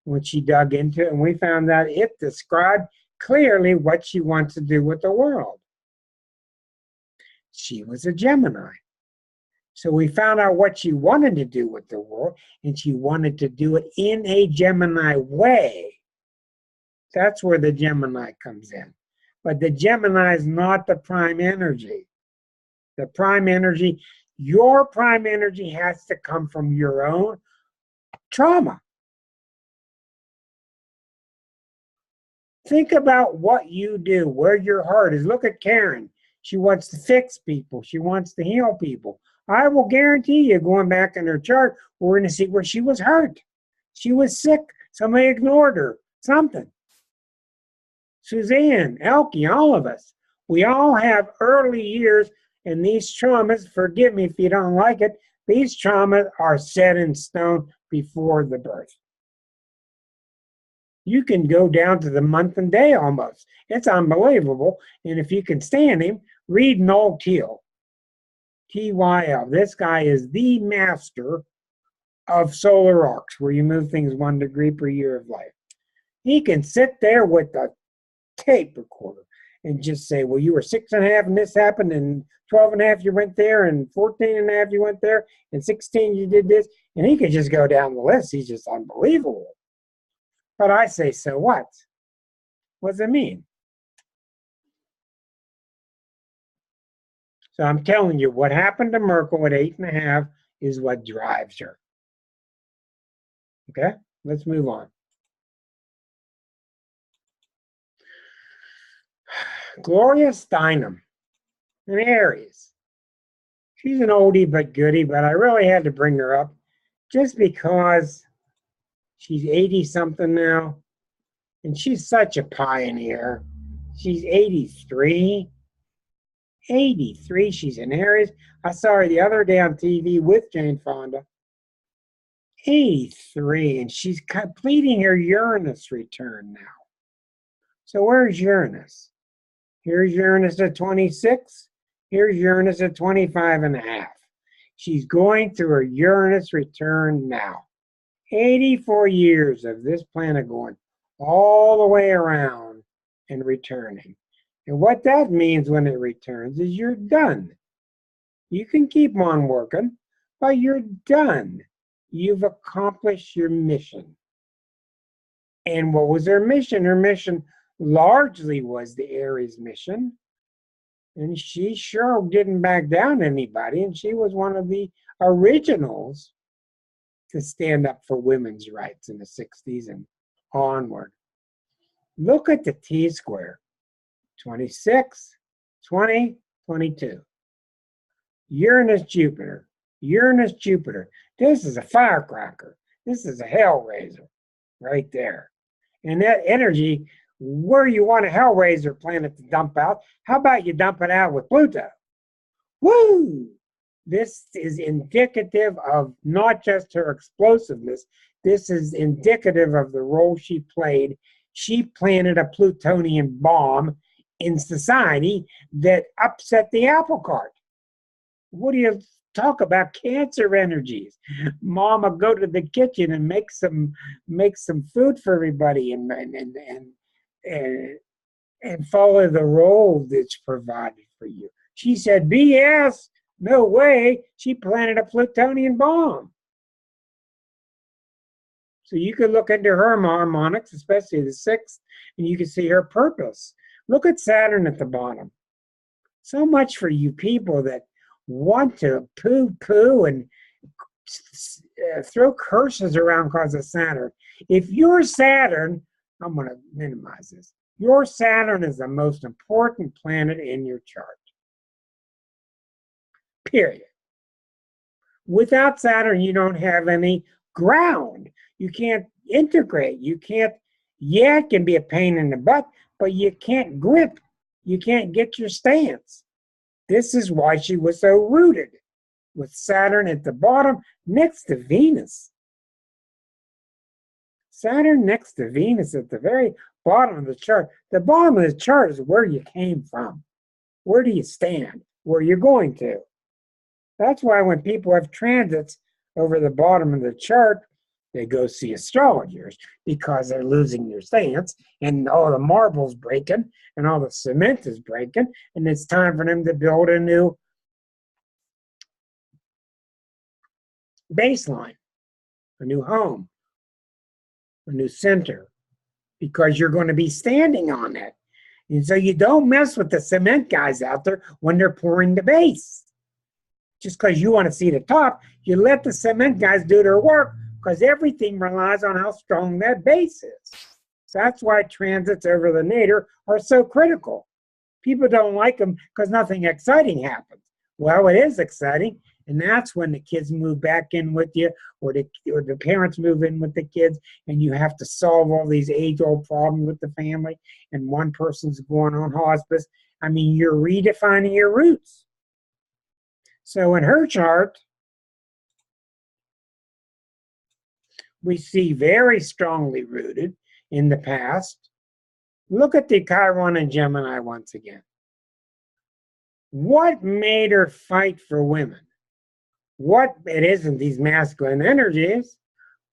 when she dug into it, and we found out it described clearly what she wants to do with the world. She was a Gemini. So we found out what she wanted to do with the world, and she wanted to do it in a Gemini way. That's where the Gemini comes in. But the Gemini is not the prime energy. The prime energy, your prime energy has to come from your own trauma. Think about what you do, where your heart is. Look at Karen. She wants to fix people. She wants to heal people. I will guarantee you, going back in her chart, we're going to see where she was hurt. She was sick. Somebody ignored her. Something. Suzanne, Elke, all of us. We all have early years, and these traumas, forgive me if you don't like it, these traumas are set in stone before the birth. You can go down to the month and day almost. It's unbelievable. And if you can stand him, read Noel Tyl. T-Y-L. This guy is the master of solar arcs, where you move things 1 degree per year of life. He can sit there with a tape recorder and just say, well, you were 6.5 and this happened, and 12.5 you went there, and 14.5 you went there, and 16 you did this. And he could just go down the list. He's just unbelievable. But I say, so what? What does it mean? So I'm telling you, what happened to Merkel at 8.5 is what drives her. Okay, let's move on. Gloria Steinham, an Aries. She's an oldie but goodie, but I really had to bring her up just because she's 80-something now, and she's such a pioneer. She's 83. 83, she's in Aries. I saw her the other day on TV with Jane Fonda. 83, and she's completing her Uranus return now. So where's Uranus? Here's Uranus at 26. Here's Uranus at 25.5. She's going through her Uranus return now. 84 years of this planet going all the way around and returning. And what that means when it returns is you're done. You can keep on working, but you're done. You've accomplished your mission. And what was her mission? Her mission largely was the Aries mission. And she sure didn't back down to anybody. And she was one of the originals to stand up for women's rights in the 60s and onward. Look at the T-square. 26, 20, 22. Uranus, Jupiter. Uranus, Jupiter. This is a firecracker. This is a hellraiser right there. And that energy, where you want a hellraiser planet to dump out, how about you dump it out with Pluto? Woo! This is indicative of not just her explosiveness. This is indicative of the role she played. She planted a plutonian bomb in society that upset the apple cart. What do you talk about? Cancer energies. Mama, go to the kitchen and make some food for everybody and follow the role that's provided for you. She said, BS, no way. She planted a plutonian bomb. So you could look into her harmonics, especially the 6th, and you can see her purpose. Look at Saturn at the bottom. So much for you people that want to poo-poo and throw curses around because of Saturn. If your Saturn, I'm going to minimize this, your Saturn is the most important planet in your chart. Period. Without Saturn, you don't have any ground. You can't integrate. You can't, yeah, it can be a pain in the butt, but you can't grip. You can't get your stance. This is why she was so rooted, with Saturn at the bottom next to Venus. Saturn next to Venus at the very bottom of the chart. The bottom of the chart is where you came from. Where do you stand? Where you're going to. That's why when people have transits over the bottom of the chart, they go see astrologers because they're losing their stance and all the marble's breaking and all the cement is breaking and it's time for them to build a new baseline, a new home, a new center, because you're going to be standing on it. And so you don't mess with the cement guys out there when they're pouring the base. Just because you want to see the top, you let the cement guys do their work, because everything relies on how strong that base is. So that's why transits over the nadir are so critical. People don't like them because nothing exciting happens. Well, it is exciting, and that's when the kids move back in with you, or the parents move in with the kids, and you have to solve all these age-old problems with the family, and one person's going on hospice. I mean, you're redefining your roots. So in her chart, we see very strongly rooted in the past. Look at the Chiron and Gemini once again. What made her fight for women? What, it isn't these masculine energies.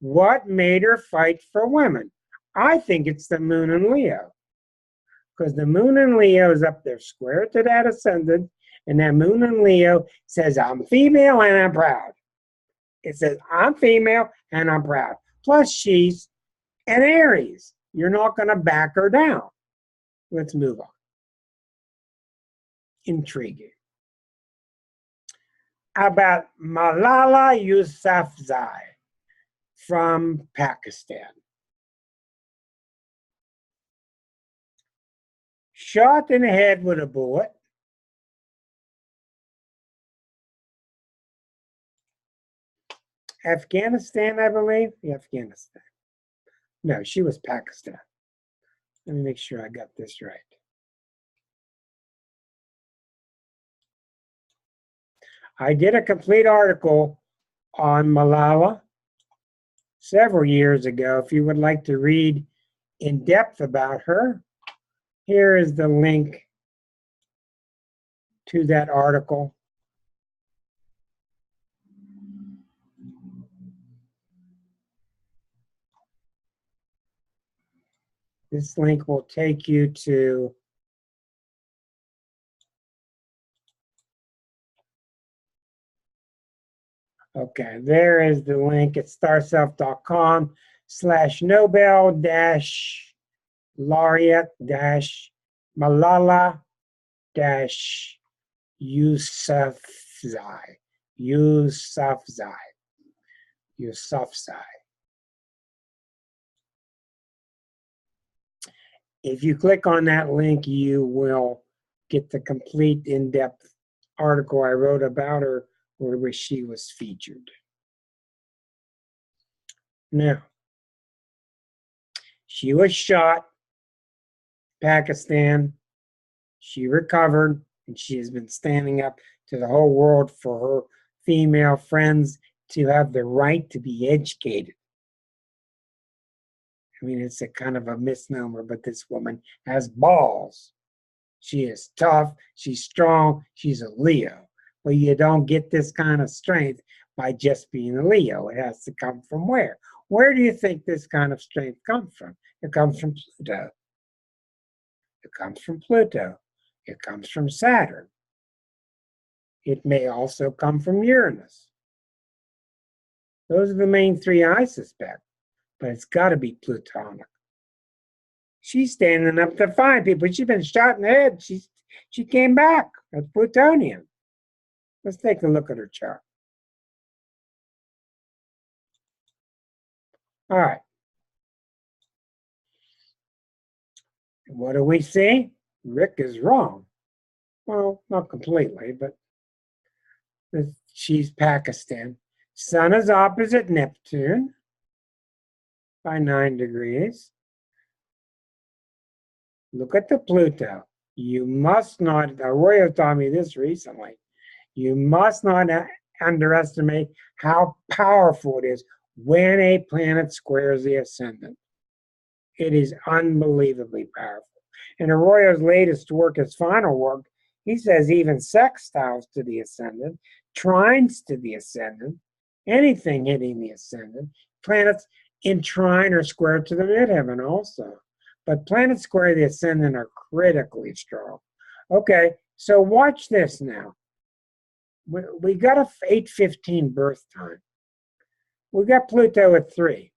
What made her fight for women? I think it's the moon in Leo. Because the moon in Leo is up there square to that ascendant, and that moon in Leo says, I'm female and I'm proud. It says, I'm female and I'm proud. Plus, she's an Aries. You're not going to back her down. Let's move on. Intriguing. About Malala Yousafzai from Pakistan. Shot in the head with a bullet. Afghanistan, I believe. Yeah, Afghanistan. No, she was Pakistan. Let me make sure I got this right. I did a complete article on Malala several years ago. If you would like to read in depth about her, here is the link to that article. This link will take you to okay, there is the link at starself.com/Nobel-laureate-Yousafzai. Yousafzai. If you click on that link, you will get the complete in-depth article I wrote about her, where she was featured. Now, she was shot, Pakistan. She recovered, and she has been standing up to the whole world for her female friends to have the right to be educated. I mean, it's a kind of a misnomer, but this woman has balls. She is tough, she's strong, she's a Leo. Well, you don't get this kind of strength by just being a Leo. It has to come from where? Where do you think this kind of strength comes from? It comes from Pluto. It comes from Pluto. It comes from Saturn. It may also come from Uranus. Those are the main three I suspect, but it's got to be Plutonic. She's standing up to find people. She's been shot in the head. She came back. That's plutonium. Let's take a look at her chart. All right. What do we see? Rick is wrong. Well, not completely, but she's Pakistan. Sun is opposite Neptune by 9 degrees. Look at the Pluto. You must not, Arroyo taught me this recently, you must not underestimate how powerful it is when a planet squares the ascendant. It is unbelievably powerful. In Arroyo's latest work, his final work, he says even sextiles to the ascendant, trines to the ascendant, anything hitting the ascendant, planets in trine or square to the midheaven also. But planets square the ascendant are critically strong. Okay, so watch this now. We got a 8:15 birth time. We got Pluto at 3.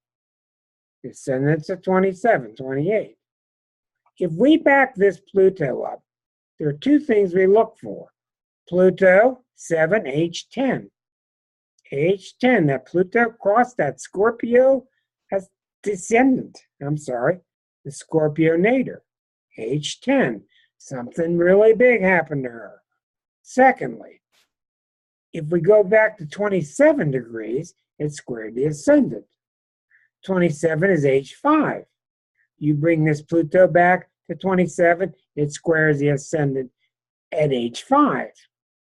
Ascendants at 27, 28. If we back this Pluto up, there are two things we look for. Pluto, 7, H10. H10, that Pluto crossed that Scorpio as descendant. I'm sorry, the Scorpio nadir. H10, something really big happened to her. Secondly, if we go back to 27 degrees, it squared the ascendant. 27 is H5. You bring this Pluto back to 27, it squares the ascendant at H5.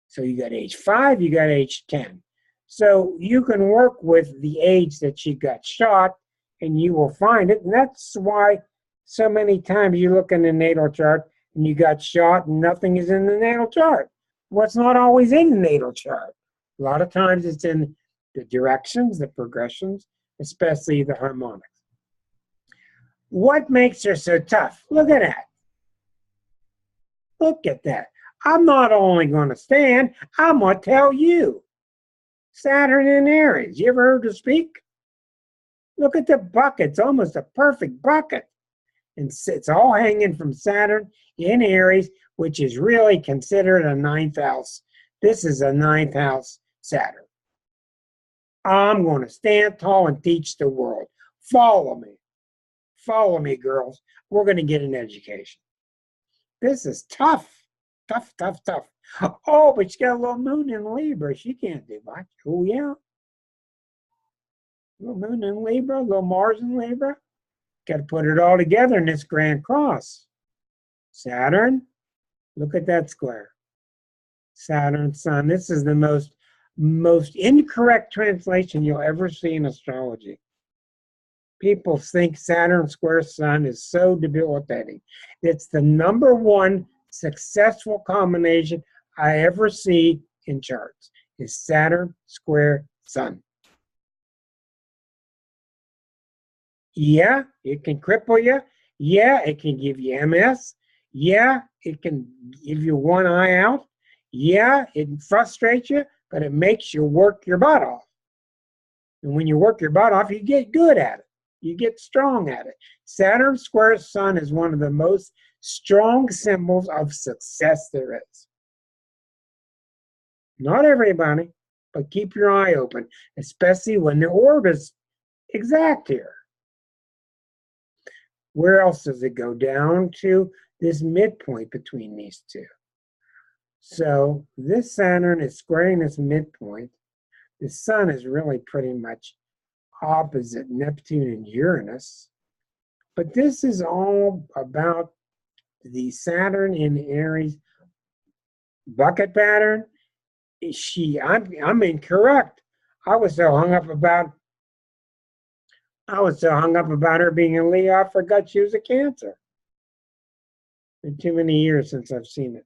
So you got H5, you got H10. So you can work with the age that she got shot, and you will find it. And that's why so many times you look in the natal chart and you got shot and nothing is in the natal chart. Well, it's not always in the natal chart. A lot of times it's in the directions, the progressions, especially the harmonics. What makes her so tough? Look at that. Look at that. I'm not only going to stand, I'm going to tell you. Saturn in Aries. You ever heard her speak? Look at the bucket. It's almost a perfect bucket. And it's all hanging from Saturn in Aries, which is really considered a 9th house. This is a 9th house Saturn. I'm going to stand tall and teach the world. Follow me. Follow me, girls. We're going to get an education. This is tough. Tough, tough, tough. Oh, but she got a little moon in Libra. She can't do much. Oh, yeah. A little moon in Libra, a little Mars in Libra. Got to put it all together in this grand cross. Saturn, look at that square. Saturn, Sun. This is the most incorrect translation you'll ever see in astrology. People think Saturn square Sun is so debilitating. It's the #1 successful combination I ever see in charts is Saturn square Sun. Yeah, it can cripple you. Yeah, it can give you MS. Yeah, it can give you one eye out. Yeah, it frustrates you, but it makes you work your butt off. And when you work your butt off, you get good at it. You get strong at it. Saturn square Sun is one of the most strong symbols of success there is. Not everybody, but keep your eye open, especially when the orb is exact here. Where else does it go? Down to this midpoint between these two. So this Saturn is squaring this midpoint. The Sun is really pretty much opposite Neptune and Uranus. But this is all about the Saturn in Aries bucket pattern. I'm incorrect. I was so hung up about her being a Leo, I forgot she was a Cancer. Been too many years since I've seen it.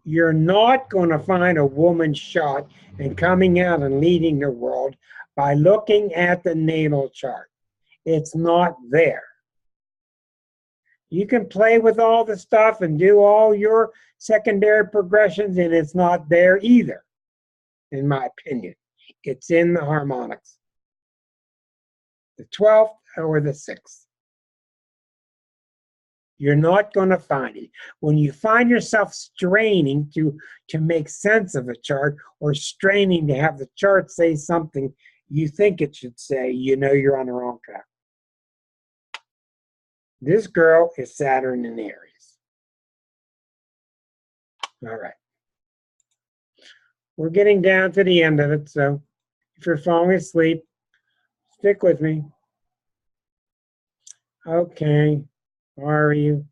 You're not going to find a woman shot and coming out and leading the world by looking at the natal chart. It's not there. You can play with all the stuff and do all your secondary progressions, and it's not there either, in my opinion. It's in the harmonics. The 12th or the 6th. You're not going to find it. When you find yourself straining to make sense of a chart or straining to have the chart say something you think it should say, you know you're on the wrong track. This girl is Saturn in Aries. All right. We're getting down to the end of it, so if you're falling asleep, stick with me. Okay. Are you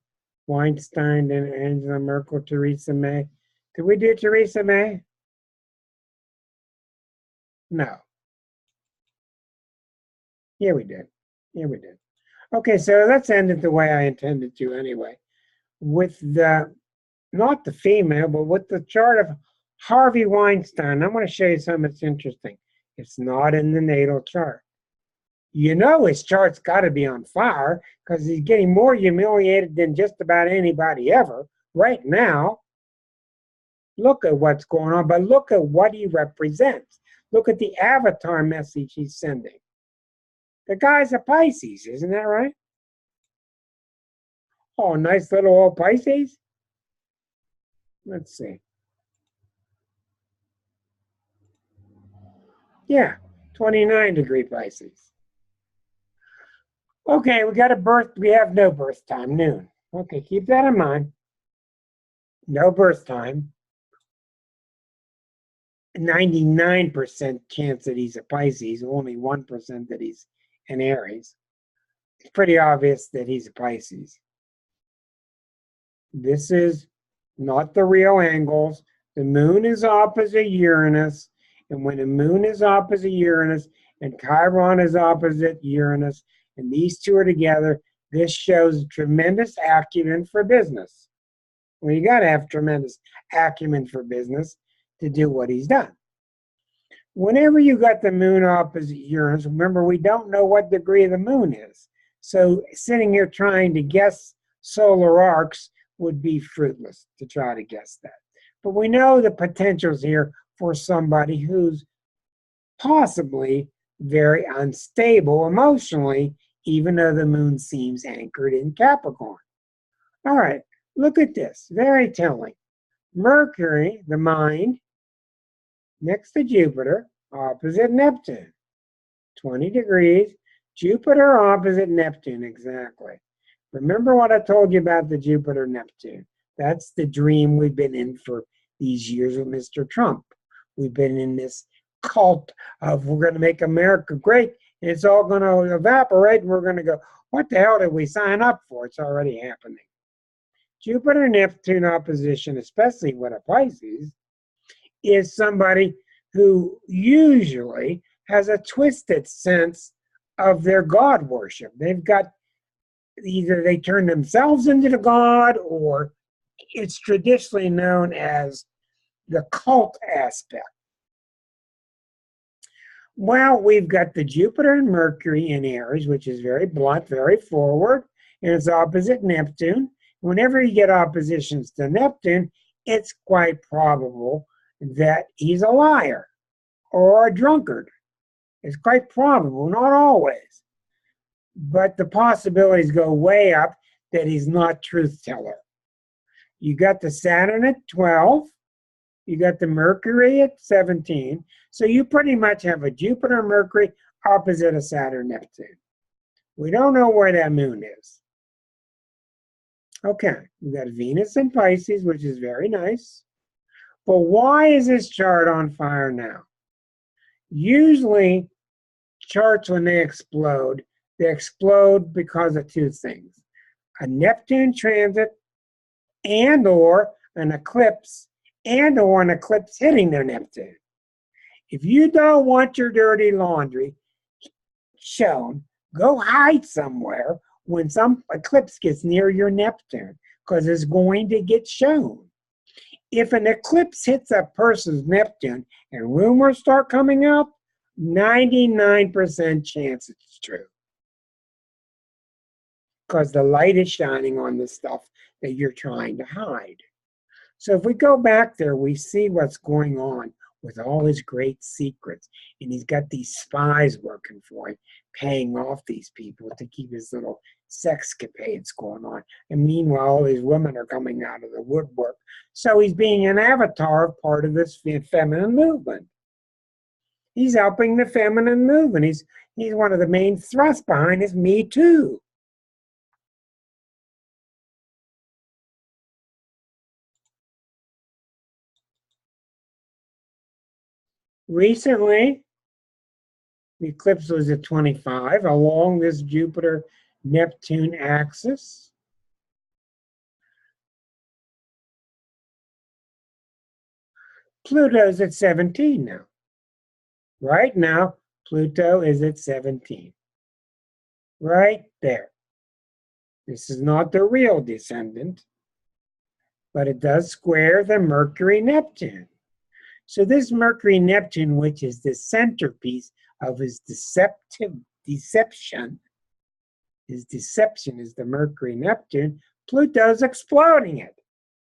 Weinstein and Angela Merkel, Theresa May? Did we do Theresa May? No. Yeah, we did. Yeah, we did. Okay, so let's end it the way I intended to anyway. With the, not the female, but with the chart of Harvey Weinstein. I'm going to show you something that's interesting. It's not in the natal chart. You know his chart's got to be on fire because he's getting more humiliated than just about anybody ever right now. look at what's going on, but look at what he represents. Look at the avatar message he's sending. The guy's a Pisces, isn't that right? Oh, nice little old Pisces. Let's see. Yeah, 29-degree Pisces. Okay, we got a birth. We have no birth time, noon. Okay, keep that in mind. No birth time. 99% chance that he's a Pisces, only 1% that he's an Aries. It's pretty obvious that he's a Pisces. This is not the real angles. The moon is opposite Uranus, and when the moon is opposite Uranus and Chiron is opposite Uranus, and these two are together, this shows tremendous acumen for business. Well, you got to have tremendous acumen for business to do what he's done. Whenever you got the moon opposite Uranus, remember, we don't know what degree the moon is. So sitting here trying to guess solar arcs would be fruitless to try to guess that. But we know the potentials here for somebody who's possibly very unstable emotionally, even though the moon seems anchored in Capricorn. All right, look at this, very telling. Mercury, the mind, next to Jupiter, opposite Neptune. 20 degrees, Jupiter opposite Neptune, exactly. Remember what I told you about the Jupiter-Neptune? That's the dream we've been in for these years with Mr. Trump. We've been in this cult of we're going to make America great, and it's all going to evaporate, and we're going to go, what the hell did we sign up for? It's already happening. Jupiter-Neptune opposition, especially with a Pisces, is somebody who usually has a twisted sense of their God worship. They've got either they turn themselves into the God, or it's traditionally known as the cult aspect. Well, we've got the Jupiter and Mercury in Aries, which is very blunt, very forward, and it's opposite Neptune. Whenever you get oppositions to Neptune, it's quite probable that he's a liar or a drunkard. It's quite probable, not always. But the possibilities go way up that he's not truth teller. You got the Saturn at 12. You got the Mercury at 17. So you pretty much have a Jupiter Mercury opposite a Saturn Neptune. We don't know where that moon is. Okay, we got Venus in Pisces, which is very nice. But why is this chart on fire now? Usually, charts, when they explode because of two things: a Neptune transit and or an eclipse, and or an eclipse hitting their Neptune. If you don't want your dirty laundry shown, go hide somewhere when some eclipse gets near your Neptune, because it's going to get shown. If an eclipse hits a person's Neptune and rumors start coming out, 99% chance it's true, because the light is shining on the stuff that you're trying to hide. So if we go back there, we see what's going on with all his great secrets. And he's got these spies working for him, paying off these people to keep his little sexcapades going on. And meanwhile, all these women are coming out of the woodwork. So he's being an avatar of part of this feminine movement. He's helping the feminine movement. He's one of the main thrusts behind this Me Too. Recently, the eclipse was at 25 along this Jupiter-Neptune axis. Pluto's at 17 now. Right now, Pluto is at 17. Right there. This is not the real descendant, but it does square the Mercury-Neptune. So this Mercury-Neptune, which is the centerpiece of his deception, his deception is the Mercury-Neptune, Pluto's exploding it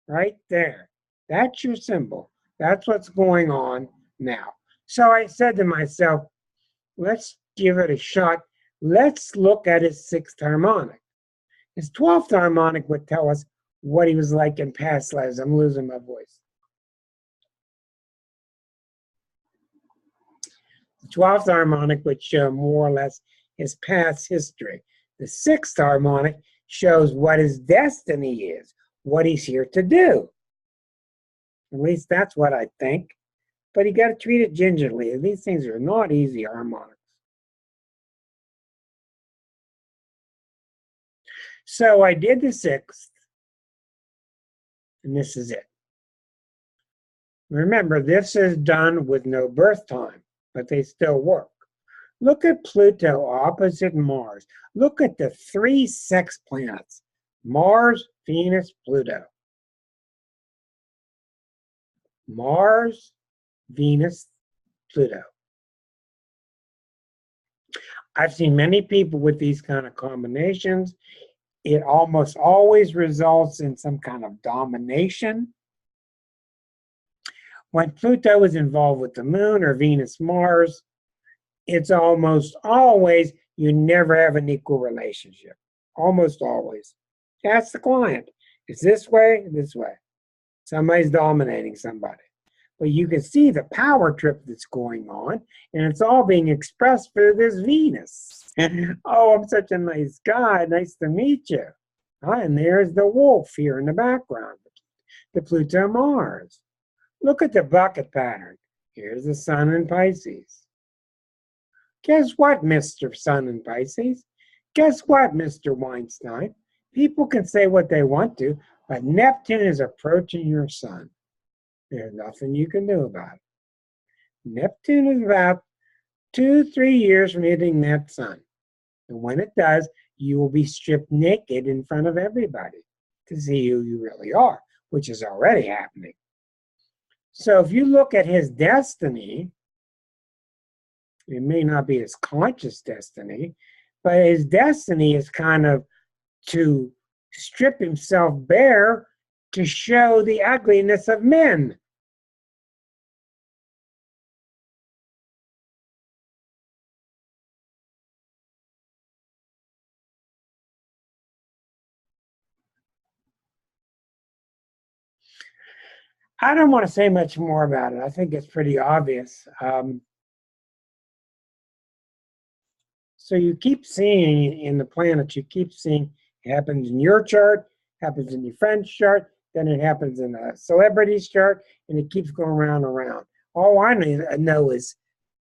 right there. That's your symbol. That's what's going on now. So I said to myself, let's give it a shot. Let's look at his 6th harmonic. His 12th harmonic would tell us what he was like in past lives. I'm losing my voice. The 12th harmonic would show more or less his past history. The 6th harmonic shows what his destiny is, what he's here to do. At least that's what I think. But you got to treat it gingerly. These things are not easy harmonics. So I did the 6th, and this is it. Remember, this is done with no birth time, but they still work. Look at Pluto opposite Mars. Look at the 3 sex planets, Mars, Venus, Pluto. Mars, Venus, Pluto. I've seen many people with these kind of combinations. It almost always results in some kind of domination. When Pluto is involved with the moon or Venus, Mars, it's almost always you never have an equal relationship. Almost always. That's the client. It's this way, this way. Somebody's dominating somebody. But you can see the power trip that's going on, and it's all being expressed through this Venus. Oh, I'm such a nice guy. Nice to meet you. And there's the wolf here in the background, the Pluto Mars. Look at the bucket pattern. Here's the sun in Pisces. Guess what, Mr. Sun in Pisces? Guess what, Mr. Weinstein? People can say what they want to, but Neptune is approaching your sun. There's nothing you can do about it. Neptune is about 2-3 years from hitting that sun. And when it does, you will be stripped naked in front of everybody to see who you really are, which is already happening. So if you look at his destiny, it may not be his conscious destiny, but his destiny is kind of to strip himself bare to show the ugliness of men. I don't want to say much more about it. I think it's pretty obvious. So you keep seeing in the planets, you keep seeing it happens in your chart, happens in your friend's chart, then it happens in a celebrity's chart, and it keeps going round and round. All I know is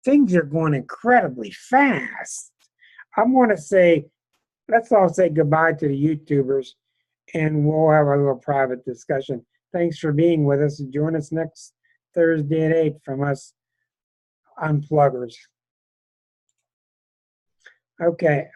things are going incredibly fast. I'm going to say, let's all say goodbye to the YouTubers, and we'll have a little private discussion. Thanks for being with us. Join us next Thursday at 8 from us Unpluggers. Okay.